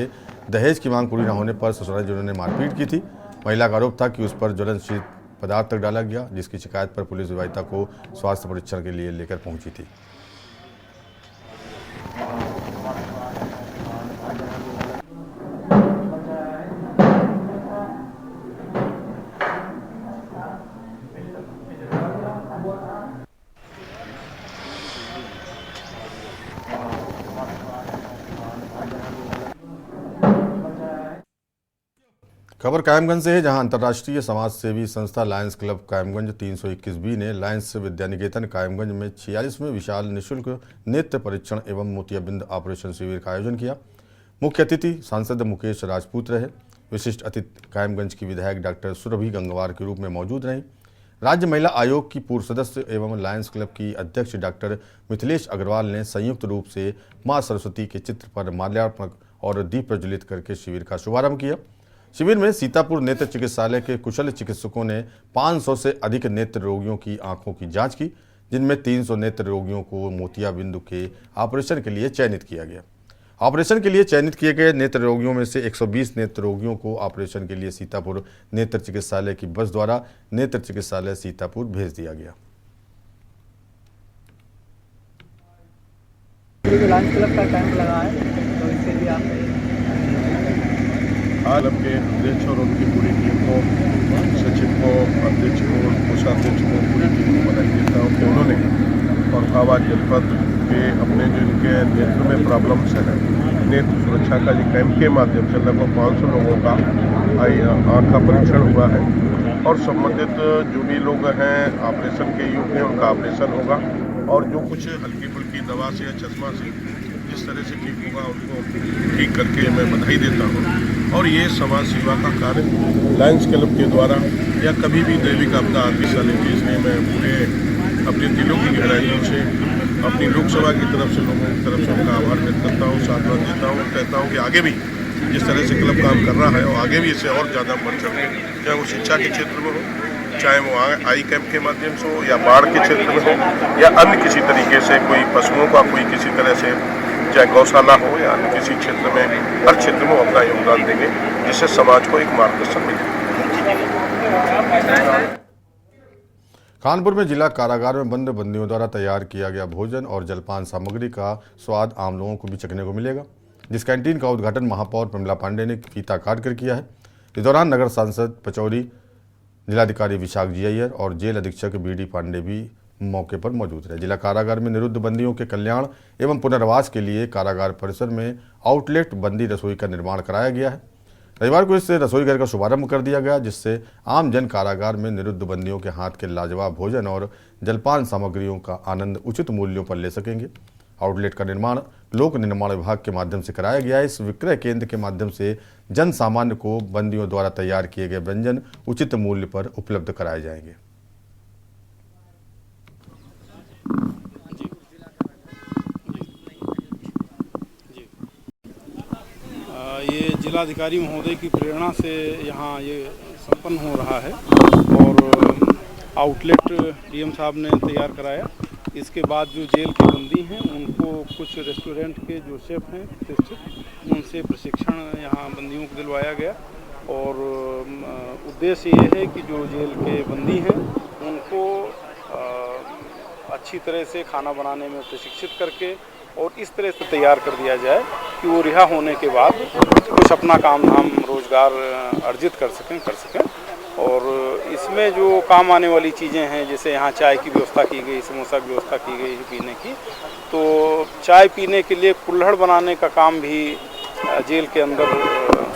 दहेज की मांग पूरी न होने पर ससुराल ने मारपीट की थी। महिला का आरोप था कि उस पर ज्वलनशील पदार्थ तक डाला गया, जिसकी शिकायत पर पुलिस विवाहिता को स्वास्थ्य परीक्षण के लिए लेकर पहुंची थी। खबर कायमगंज से है, जहां अंतर्राष्ट्रीय समाज सेवी संस्था लायंस क्लब कायमगंज 321B ने लायंस विद्यानिकेतन कायमगंज में 46वें विशाल निःशुल्क नेत्र परीक्षण एवं मोतियाबिंद ऑपरेशन शिविर का आयोजन किया। मुख्य अतिथि सांसद मुकेश राजपूत रहे। विशिष्ट अतिथि कायमगंज की विधायक डॉक्टर सुरभि गंगवार के रूप में मौजूद रहीं। राज्य महिला आयोग की पूर्व सदस्य एवं लायंस क्लब की अध्यक्ष डॉक्टर मिथिलेश अग्रवाल ने संयुक्त रूप से मां सरस्वती के चित्र पर माल्यार्पण और दीप प्रज्वलित करके शिविर का शुभारंभ किया। शिविर में सीतापुर नेत्र चिकित्सालय के कुशल चिकित्सकों ने 500 से अधिक नेत्र रोगियों की आंखों की जांच की, जिनमें 300 नेत्र रोगियों को मोतियाबिंद के ऑपरेशन के लिए चयनित किया गया। ऑपरेशन के लिए चयनित किए गए नेत्र रोगियों में से 120 नेत्र रोगियों को ऑपरेशन के लिए सीतापुर नेत्र चिकित्सालय की बस द्वारा नेत्र चिकित्सालय सीतापुर भेज दिया गया। लायंस क्लब का कैंप लगा है, तो इसके लिए आप क्लब के अध्यक्ष और उनकी पूरी टीम को, सचिव को, अध्यक्ष को, कोषाध्यक्ष को, पूरी टीम को बधाई देता हूँ कि उन्होंने और कावा जनपद के अपने जो इनके नेत्र में प्रॉब्लम्स हैं, नेत्र सुरक्षा का जो कैंप के माध्यम से लगभग 500 लोगों का आँख का परीक्षण हुआ है और संबंधित जो भी लोग हैं ऑपरेशन के योग में उनका ऑपरेशन होगा और जो कुछ हल्की फुल्की दवा से या चश्मा से जिस तरह से ठीक होगा उनको ठीक करके मैं बधाई देता हूँ। और ये समाज सेवा का कार्य लायंस क्लब के द्वारा या कभी भी दैविक आपदा आती साली थी, इसलिए मैं पूरे अपने दिलों की गहराइयों से अपनी लोकसभा की तरफ से लोगों की तरफ से उनका आभार व्यक्त करता हूँ, साधुवाद देता हूँ। कहता हूँ कि आगे भी जिस तरह से क्लब काम कर रहा है और आगे भी इसे और ज़्यादा बढ़ चढ़ के, चाहे वो शिक्षा के क्षेत्र में हो, चाहे वो आई कैंप के माध्यम से हो या बाढ़ के क्षेत्र में हो या अन्य किसी तरीके से कोई पशुओं का कोई किसी तरह से चाहे गौशाला हो या अन्य किसी क्षेत्र में, हर क्षेत्र में अपना योगदान देंगे जिससे समाज को एक मार्गदर्शन मिले। कानपुर में जिला कारागार में बंद बंदियों द्वारा तैयार किया गया भोजन और जलपान सामग्री का स्वाद आम लोगों को भी चखने को मिलेगा, जिस कैंटीन का उद्घाटन महापौर प्रमिला पांडे ने फीता काट कर किया है। इस दौरान नगर सांसद पचौरी, जिलाधिकारी विशाख जी अय्यर और जेल अधीक्षक बीडी पांडे भी मौके पर मौजूद रहे। जिला कारागार में निरुद्ध बंदियों के कल्याण एवं पुनर्वास के लिए कारागार परिसर में आउटलेट बंदी रसोई का निर्माण कराया गया है। रविवार को इस रसोई घर का शुभारंभ कर दिया गया, जिससे आम जन कारागार में निरुद्ध बंदियों के हाथ के लाजवाब भोजन और जलपान सामग्रियों का आनंद उचित मूल्यों पर ले सकेंगे। आउटलेट का निर्माण लोक निर्माण विभाग के माध्यम से कराया गया है। इस विक्रय केंद्र के माध्यम से जन सामान्य को बंदियों द्वारा तैयार किए गए व्यंजन उचित मूल्य पर उपलब्ध कराए जाएंगे। ये जिलाधिकारी महोदय की प्रेरणा से यहाँ ये संपन्न हो रहा है और आउटलेट डीएम साहब ने तैयार कराया। इसके बाद जो जेल के बंदी हैं उनको कुछ रेस्टोरेंट के जो शेफ हैं प्रतिष्ठित, उनसे प्रशिक्षण यहाँ बंदियों को दिलवाया गया और उद्देश्य ये है कि जो जेल के बंदी हैं उनको अच्छी तरह से खाना बनाने में प्रशिक्षित करके और इस तरह से तैयार कर दिया जाए कि वो रिहा होने के बाद कुछ अपना काम धाम रोजगार अर्जित कर सकें। और इसमें जो काम आने वाली चीज़ें हैं, जैसे यहाँ चाय की व्यवस्था की गई, समोसा की व्यवस्था की गई पीने की, तो चाय पीने के लिए कुल्हड़ बनाने का काम भी जेल के अंदर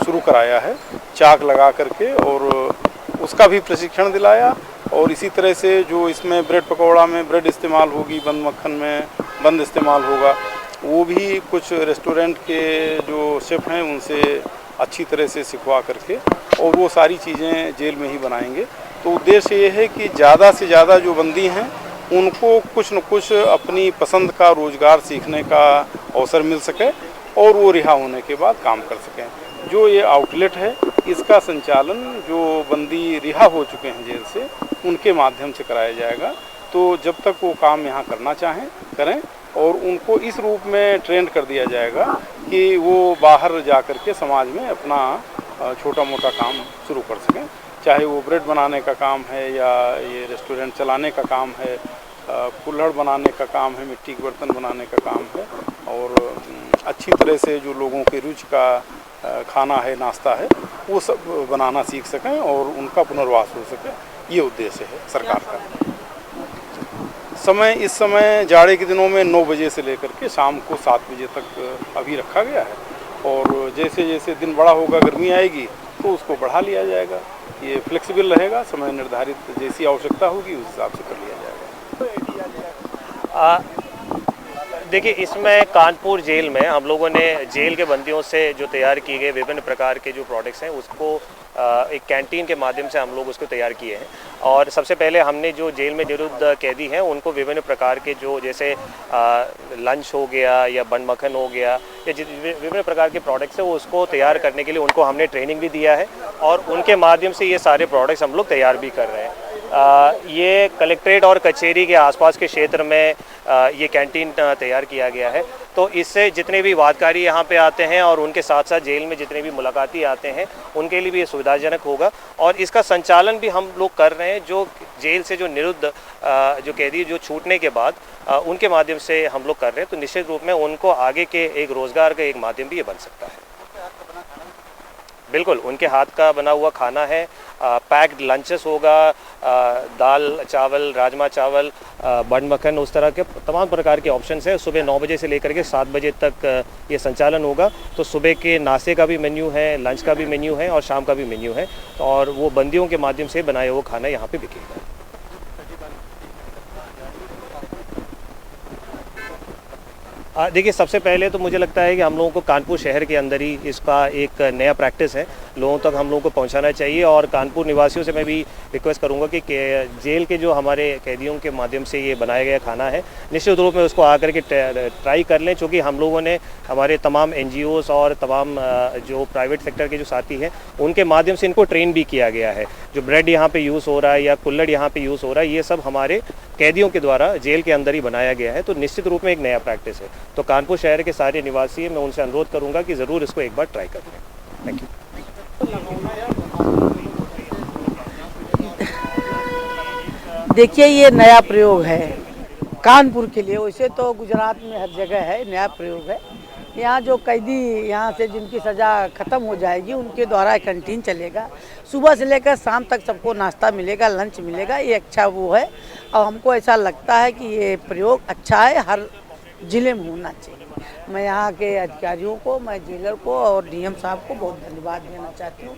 शुरू कराया है, चाक लगा करके, और उसका भी प्रशिक्षण दिलाया। और इसी तरह से जो इसमें ब्रेड पकौड़ा में ब्रेड इस्तेमाल होगी, बंद मक्खन में बंद इस्तेमाल होगा, वो भी कुछ रेस्टोरेंट के जो शेफ हैं उनसे अच्छी तरह से सिखवा करके और वो सारी चीज़ें जेल में ही बनाएंगे। तो उद्देश्य ये है कि ज़्यादा से ज़्यादा जो बंदी हैं उनको कुछ न कुछ अपनी पसंद का रोज़गार सीखने का अवसर मिल सके और वो रिहा होने के बाद काम कर सकें। जो ये आउटलेट है इसका संचालन जो बंदी रिहा हो चुके हैं जेल से उनके माध्यम से कराया जाएगा। तो जब तक वो काम यहाँ करना चाहें करें और उनको इस रूप में ट्रेन कर दिया जाएगा कि वो बाहर जा कर के समाज में अपना छोटा मोटा काम शुरू कर सकें, चाहे वो ब्रेड बनाने का काम है या ये रेस्टोरेंट चलाने का काम है, कुल्हड़ बनाने का काम है, मिट्टी के बर्तन बनाने का काम है, और अच्छी तरह से जो लोगों की रुचि का खाना है, नाश्ता है, वो सब बनाना सीख सकें और उनका पुनर्वास हो सके। ये उद्देश्य है सरकार का। समय इस समय जाड़े के दिनों में 9 बजे से लेकर के शाम को 7 बजे तक अभी रखा गया है और जैसे जैसे दिन बड़ा होगा, गर्मी आएगी तो उसको बढ़ा लिया जाएगा। ये फ्लेक्सिबल रहेगा, समय निर्धारित जैसी आवश्यकता होगी उस हिसाब से कर लिया जाएगा। देखिए, इसमें कानपुर जेल में हम लोगों ने जेल के बंदियों से जो तैयार किए गए विभिन्न प्रकार के जो प्रोडक्ट्स हैं उसको एक कैंटीन के माध्यम से हम लोग उसको तैयार किए हैं। और सबसे पहले हमने जो जेल में निरुद्ध कैदी हैं उनको विभिन्न प्रकार के जो जैसे लंच हो गया या बन मक्खन हो गया या विभिन्न प्रकार के प्रोडक्ट्स हैं वो उसको तैयार करने के लिए उनको हमने ट्रेनिंग भी दिया है और उनके माध्यम से ये सारे प्रोडक्ट्स हम लोग तैयार भी कर रहे हैं। ये कलेक्ट्रेट और कचहरी के आसपास के क्षेत्र में ये कैंटीन तैयार किया गया है। तो इससे जितने भी वादकारी यहाँ पे आते हैं और उनके साथ साथ जेल में जितने भी मुलाकाती आते हैं उनके लिए भी ये सुविधाजनक होगा। और इसका संचालन भी हम लोग कर रहे हैं, जो जेल से जो निरुद्ध जो कैदी जो छूटने के बाद उनके माध्यम से हम लोग कर रहे हैं। तो निश्चित रूप में उनको आगे के एक रोज़गार का एक माध्यम भी ये बन सकता है। बिल्कुल, उनके हाथ का बना हुआ खाना है, पैक्ड लंचेस होगा, दाल चावल, राजमा चावल, बन मक्खन, उस तरह के तमाम प्रकार के ऑप्शंस हैं। सुबह 9 बजे से लेकर के 7 बजे तक ये संचालन होगा। तो सुबह के नाश्ते का भी मेन्यू है, लंच का भी मेन्यू है और शाम का भी मेन्यू है, और वो बंदियों के माध्यम से बनाया हुआ खाना यहाँ पे बिकेगा। देखिए, सबसे पहले तो मुझे लगता है कि हम लोगों को कानपुर शहर के अंदर ही इसका एक नया प्रैक्टिस है, लोगों तक हम लोगों को पहुंचाना चाहिए। और कानपुर निवासियों से मैं भी रिक्वेस्ट करूंगा कि जेल के जो हमारे कैदियों के माध्यम से ये बनाया गया खाना है, निश्चित रूप में उसको आकर के ट्राई कर लें। चूँकि हम लोगों ने हमारे तमाम NGOs और तमाम जो प्राइवेट सेक्टर के जो साथी हैं उनके माध्यम से इनको ट्रेन भी किया गया है। जो ब्रेड यहाँ पर यूज़ हो रहा है या कुल्हड़ यहाँ पर यूज़ हो रहा है, ये सब हमारे कैदियों के द्वारा जेल के अंदर ही बनाया गया है। तो निश्चित रूप में एक नया प्रैक्टिस है। तो कानपुर शहर के सारे निवासी मैं उनसे अनुरोध करूंगा कि ज़रूर इसको एक बार ट्राई कर लें। Thank you. देखिए, ये नया प्रयोग है कानपुर के लिए, वैसे तो गुजरात में हर जगह है, नया प्रयोग है। यहाँ जो कैदी यहाँ से जिनकी सज़ा ख़त्म हो जाएगी उनके द्वारा कैंटीन चलेगा, सुबह से लेकर शाम तक सबको नाश्ता मिलेगा, लंच मिलेगा। ये अच्छा वो है और हमको ऐसा लगता है कि ये प्रयोग अच्छा है, हर ज़िले में होना चाहिए। मैं यहाँ के अधिकारियों को, मैं जेलर को और DM साहब को बहुत धन्यवाद देना चाहती हूँ।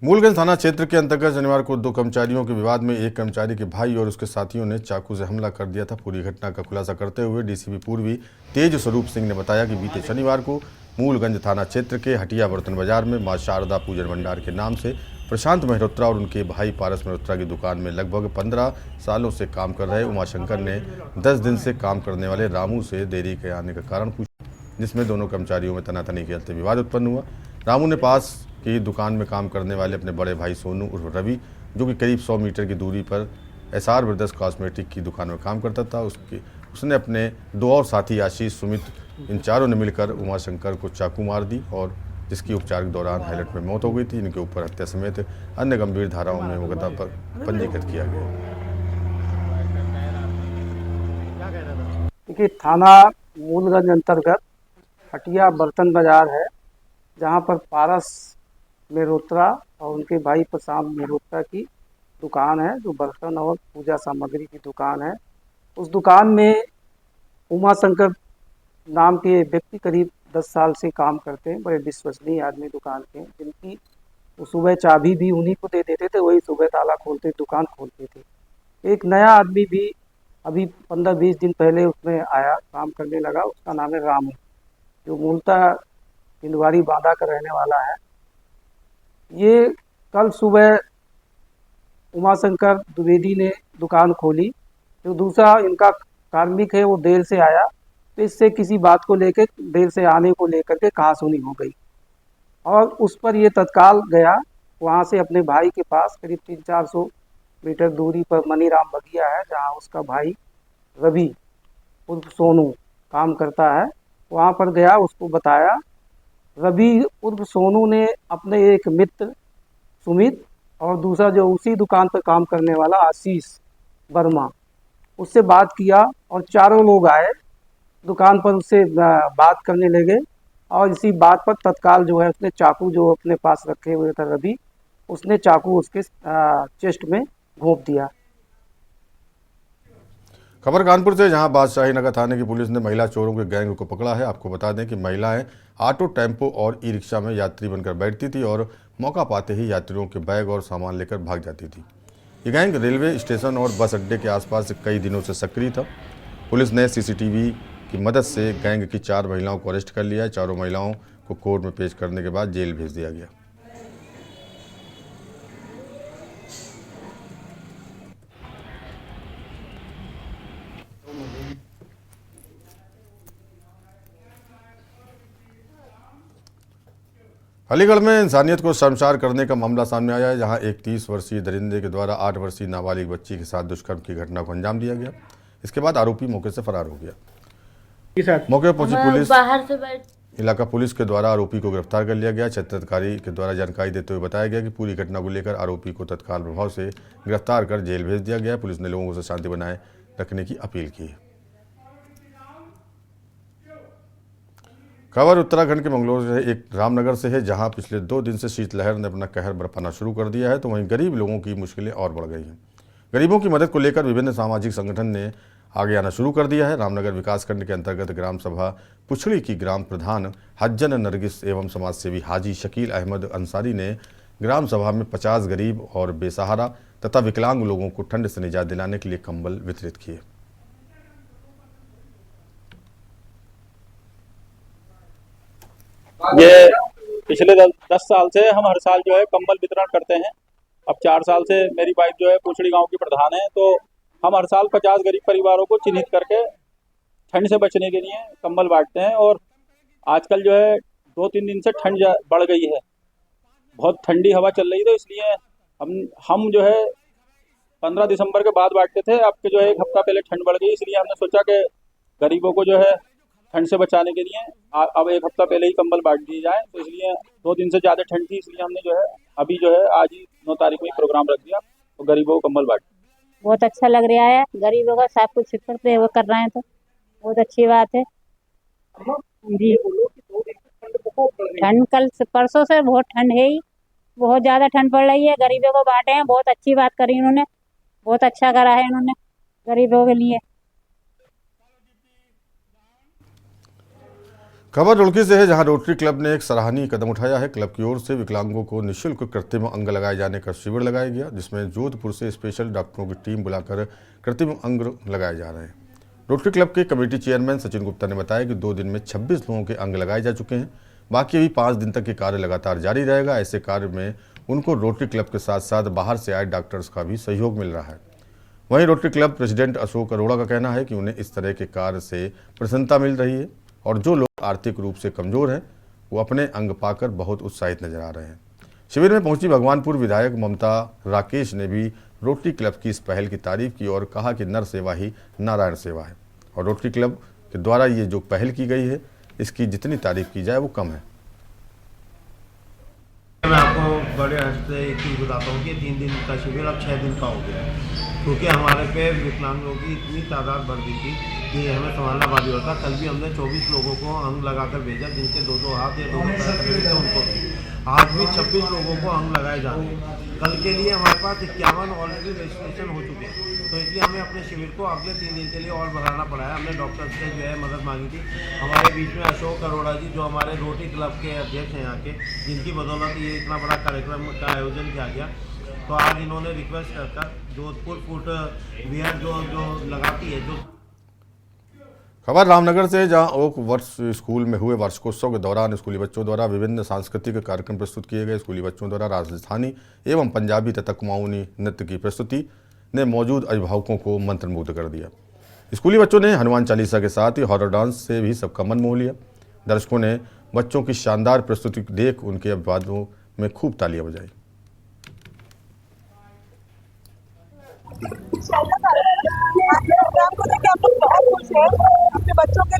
मूलगंज थाना क्षेत्र के अंतर्गत शनिवार को 2 कर्मचारियों के विवाद में एक कर्मचारी के भाई और उसके साथियों ने चाकू से हमला कर दिया था। पूरी घटना का खुलासा करते हुए DCP पूर्वी तेज स्वरूप सिंह ने बताया कि बीते शनिवार को मूलगंज थाना क्षेत्र के हटिया बर्तन बाजार में मां शारदा पूजन भंडार के नाम से प्रशांत मेहरोत्रा और उनके भाई पारस मेहरोत्रा की दुकान में लगभग 15 सालों से काम कर रहे उमाशंकर ने 10 दिन से काम करने वाले रामू से देरी के आने का कारण पूछा, जिसमें दोनों कर्मचारियों में तनातनी के चलते विवाद उत्पन्न हुआ। रामू ने पास की दुकान में काम करने वाले अपने बड़े भाई सोनू उर्फ रवि, जो कि करीब 100 मीटर की दूरी पर SR ब्रदर्स कॉस्मेटिक की दुकान में काम करता था, उसने अपने 2 और साथी आशीष, सुमित, इन चारों ने मिलकर उमाशंकर को चाकू मार दी और जिसकी उपचार के दौरान हाईलाइट में मौत हो गई थी। इनके ऊपर हत्या समेत अन्य गंभीर धाराओं में मुकदमा पंजीकृत किया गया। देखिए, थाना मूलगंज अंतर्गत हटिया बर्तन बाजार है, जहां पर पारस मेहरोत्रा और उनके भाई प्रशांत मेहरोत्रा की दुकान है, जो बर्तन और पूजा सामग्री की दुकान है। उस दुकान में उमाशंकर नाम के व्यक्ति करीब 10 साल से काम करते हैं, बड़े विश्वसनीय आदमी दुकान के, जिनकी सुबह चाबी भी उन्हीं को दे देते थे, वही सुबह ताला खोलते दुकान खोलते थे। एक नया आदमी भी अभी 15-20 दिन पहले उसमें आया, काम करने लगा, उसका नाम है रामू, जो मूलतः हिंदवारी बांदा का रहने वाला है। ये कल सुबह उमाशंकर द्विवेदी ने दुकान खोली, जो दूसरा इनका कार्मिक है वो देर से आया, तो इससे किसी बात को लेकर, देर से आने को लेकर के कहासुनी हो गई और उस पर ये तत्काल गया वहाँ से अपने भाई के पास, करीब 300-400 मीटर दूरी पर मनीराम बगिया है, जहाँ उसका भाई रवि उर्फ सोनू काम करता है। वहाँ पर गया, उसको बताया। रवि उर्फ सोनू ने अपने एक मित्र सुमित और दूसरा जो उसी दुकान पर काम करने वाला आशीष वर्मा, उससे बात किया और चारों लोग आए दुकान पर, उससे बात करने लगे और इसी बात पर तत्काल जो है उसने चाकू जो अपने पास रखे हुए था रवि, उसने चाकू उसके चेस्ट में घोंप दिया। खबर कानपुर से, जहां बादशाही नगर थाने की पुलिस ने महिला चोरों के गैंग को पकड़ा है। आपको बता दें कि महिलाएं ऑटो, टेम्पो और ई-रिक्शा में यात्री बनकर बैठती थी और मौका पाते ही यात्रियों के बैग और सामान लेकर भाग जाती थी। ये गैंग रेलवे स्टेशन और बस अड्डे के आसपास कई दिनों से सक्रिय था। पुलिस ने CCTV की मदद से गैंग की 4 महिलाओं को अरेस्ट कर लिया है। चारों महिलाओं को कोर्ट में पेश करने के बाद जेल भेज दिया गया। अलीगढ़ में इंसानियत को शर्मसार करने का मामला सामने आया है, जहां एक 30 वर्षीय दरिंदे के द्वारा 8 वर्षीय नाबालिग बच्ची के साथ दुष्कर्म की घटना को अंजाम दिया गया। इसके बाद आरोपी मौके से फरार हो गया। मौके पर पहुंची पुलिस बाहर से इलाका पुलिस के द्वारा आरोपी को गिरफ्तार कर लिया गया। क्षेत्राधिकारी के द्वारा जानकारी देते हुए बताया गया कि पूरी घटना को लेकर आरोपी को तत्काल प्रभाव से गिरफ्तार कर जेल भेज दिया गया। पुलिस ने लोगों से शांति बनाए रखने की अपील की है। खबर उत्तराखंड के मंगलौर से एक रामनगर से है, जहां पिछले 2 दिन से शीतलहर ने अपना कहर बरपाना शुरू कर दिया है, तो वहीं गरीब लोगों की मुश्किलें और बढ़ गई हैं। गरीबों की मदद को लेकर विभिन्न सामाजिक संगठन ने आगे आना शुरू कर दिया है। रामनगर विकासखंड के अंतर्गत ग्राम सभा पुछड़ी की ग्राम प्रधान हज्जन नरगिस एवं समाजसेवी हाजी शकील अहमद अंसारी ने ग्राम सभा में 50 गरीब और बेसहारा तथा विकलांग लोगों को ठंड से निजात दिलाने के लिए कंबल वितरित किए। ये पिछले 10 साल से हम हर साल जो है कंबल वितरण करते हैं। अब 4 साल से मेरी वाइफ जो है पुछड़ी गांव की प्रधान है, तो हम हर साल 50 गरीब परिवारों को चिन्हित करके ठंड से बचने के लिए कंबल बांटते हैं। और आजकल जो है 2-3 दिन से ठंड बढ़ गई है, बहुत ठंडी हवा चल रही, तो इसलिए हम जो है 15 दिसंबर के बाद बांटते थे। अब के जो है 1 हफ्ता पहले ठंड बढ़ गई, इसलिए हमने सोचा कि गरीबों को जो है ठंड से बचाने के लिए अब 1 हफ्ता पहले ही कंबल बांट दिए जाए। तो इसलिए 2 दिन से ज़्यादा ठंड थी, इसलिए हमने जो है अभी जो है आज ही 9 तारीख में प्रोग्राम रख दिया, तो गरीबों को कंबल बांट। बहुत अच्छा लग रहा है, गरीबों का सब कुछ करते वो कर रहे हैं, तो बहुत अच्छी बात है जी। ठंड कल परसों से बहुत ठंड है ही, बहुत ज़्यादा ठंड पड़ रही है। गरीबों को बांटे हैं, बहुत अच्छी बात करी इन्होंने, बहुत अच्छा करा है इन्होंने गरीबों के लिए। खबर रुड़की से है, जहां रोटरी क्लब ने एक सराहनीय कदम उठाया है। क्लब की ओर से विकलांगों को निःशुल्क कृत्रिम अंग लगाए जाने का शिविर लगाया गया, जिसमें जोधपुर से स्पेशल डॉक्टरों की टीम बुलाकर कृत्रिम अंग लगाए जा रहे हैं। रोटरी क्लब के कमेटी चेयरमैन सचिन गुप्ता ने बताया कि 2 दिन में 26 लोगों के अंग लगाए जा चुके हैं। बाकी अभी 5 दिन तक ये कार्य लगातार जारी रहेगा। ऐसे कार्य में उनको रोटरी क्लब के साथ साथ बाहर से आए डॉक्टर्स का भी सहयोग मिल रहा है। वहीं rotary club president Ashok Arora का कहना है कि उन्हें इस तरह के कार्य से प्रसन्नता मिल रही है और जो लोग आर्थिक रूप से कमजोर हैं वो अपने अंग पाकर बहुत उत्साहित नजर आ रहे हैं। शिविर में पहुंची भगवानपुर विधायक ममता राकेश ने भी रोटरी क्लब की इस पहल की तारीफ की और कहा कि नर सेवा ही नारायण सेवा है और रोटरी क्लब के द्वारा ये जो पहल की गई है इसकी जितनी तारीफ की जाए वो कम है। मैं आपको बड़े हर्ष से एक चीज़ बताता हूँ कि 3 दिन का शिविर अब 6 दिन का हो गया है, क्योंकि हमारे पे विकलांगों की इतनी तादाद बढ़ गई थी कि हमें संभालना भारी होता। कल भी हमने 24 लोगों को अंग लगाकर भेजा, जिनके 2-2 हाथ या 2 पैर खड़े थे उनको। आज भी 26 लोगों को अंग लगाए जाएंगे। कल के लिए हमारे पास 51 ऑलरेडी रजिस्ट्रेशन हो चुके हैं, तो इसलिए हमें अपने शिविर को अगले 3 दिन के लिए और बढ़ाना पड़ा है। हमने डॉक्टर से जो है मदद मांगी थी। हमारे बीच में अशोक अरोड़ा जी जो हमारे रोटरी क्लब के अध्यक्ष हैं यहाँ के, जिनकी बदौलत ये इतना बड़ा कार्यक्रम का आयोजन किया गया। तो आज इन्होंने रिक्वेस्ट कर जोधपुर फुटवियर जो लगाती है जो। खबर रामनगर से, जहां ओक वर्ष स्कूल में हुए वार्षिकोत्सव के दौरान स्कूली बच्चों द्वारा विभिन्न सांस्कृतिक कार्यक्रम प्रस्तुत किए गए। स्कूली बच्चों द्वारा राजस्थानी एवं पंजाबी तथा कुमाऊनी नृत्य की प्रस्तुति ने मौजूद अभिभावकों को मंत्रमुग्ध कर दिया। स्कूली बच्चों ने हनुमान चालीसा के साथ ही हॉरर डांस से भी सबका मन मोह लिया। दर्शकों ने बच्चों की शानदार प्रस्तुति देख उनके अभिवादों में खूब तालियां बजाई। अपने बच्चों के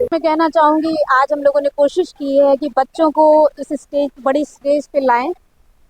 मैं कहना चाहूँगी आज हम लोगों ने कोशिश की है कि बच्चों को इस बड़ी स्टेज पे लाएं,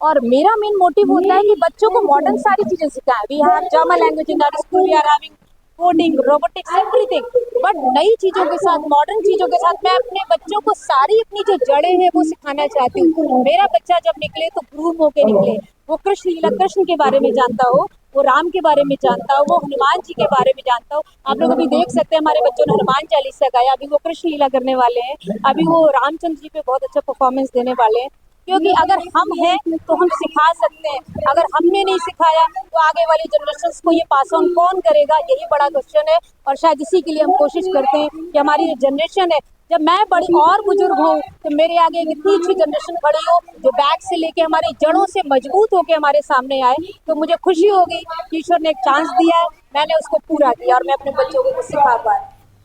और मेरा मेन मोटिव होता है कि बच्चों को मॉडर्न सारी चीजें सिखाएं। We have German language in our school, we are having coding, robotics, everything, but नई चीज़ों के साथ, मॉडर्न चीज़ों के साथ मैं अपने बच्चों को सारी अपनी जो जड़ें हैं वो सिखाना चाहती हूँ। मेरा बच्चा जब निकले तो ग्रूम होके निकले, वो कृष्ण लीला, कृष्ण के बारे में जानता हो, वो राम के बारे में जानता हो, वो हनुमान जी के बारे में जानता हो। आप लोग अभी देख सकते हैं हमारे बच्चों ने हनुमान चालीसा गाया, अभी वो कृष्ण लीला करने वाले हैं, अभी वो रामचंद्र जी पे बहुत अच्छा परफॉर्मेंस देने वाले हैं। क्योंकि अगर हम हैं तो हम सिखा सकते हैं, अगर हमने नहीं सिखाया तो आगे वाली जनरेशंस को ये पास ऑन कौन करेगा, यही बड़ा क्वेश्चन है। और शायद इसी के लिए हम कोशिश करते हैं कि हमारी जो जनरेशन है जब मैं बड़ी और बुजुर्ग हूँ तो मेरे आगे एक इतनी अच्छी जनरेशन खड़ी हो जो बैक से लेके हमारी जड़ों से मजबूत होके हमारे सामने आए, तो मुझे खुशी होगी कि ईश्वर ने एक चांस दिया है, मैंने उसको पूरा किया और मैं अपने बच्चों को सिखा पाई।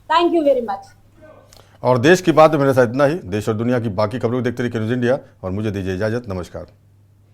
Thank you very much. और देश की बात मेरे साथ इतना ही। देश और दुनिया की बाकी खबरों को देखते रहिए न्यूज़ इंडिया और मुझे दीजिए इजाजत। नमस्कार।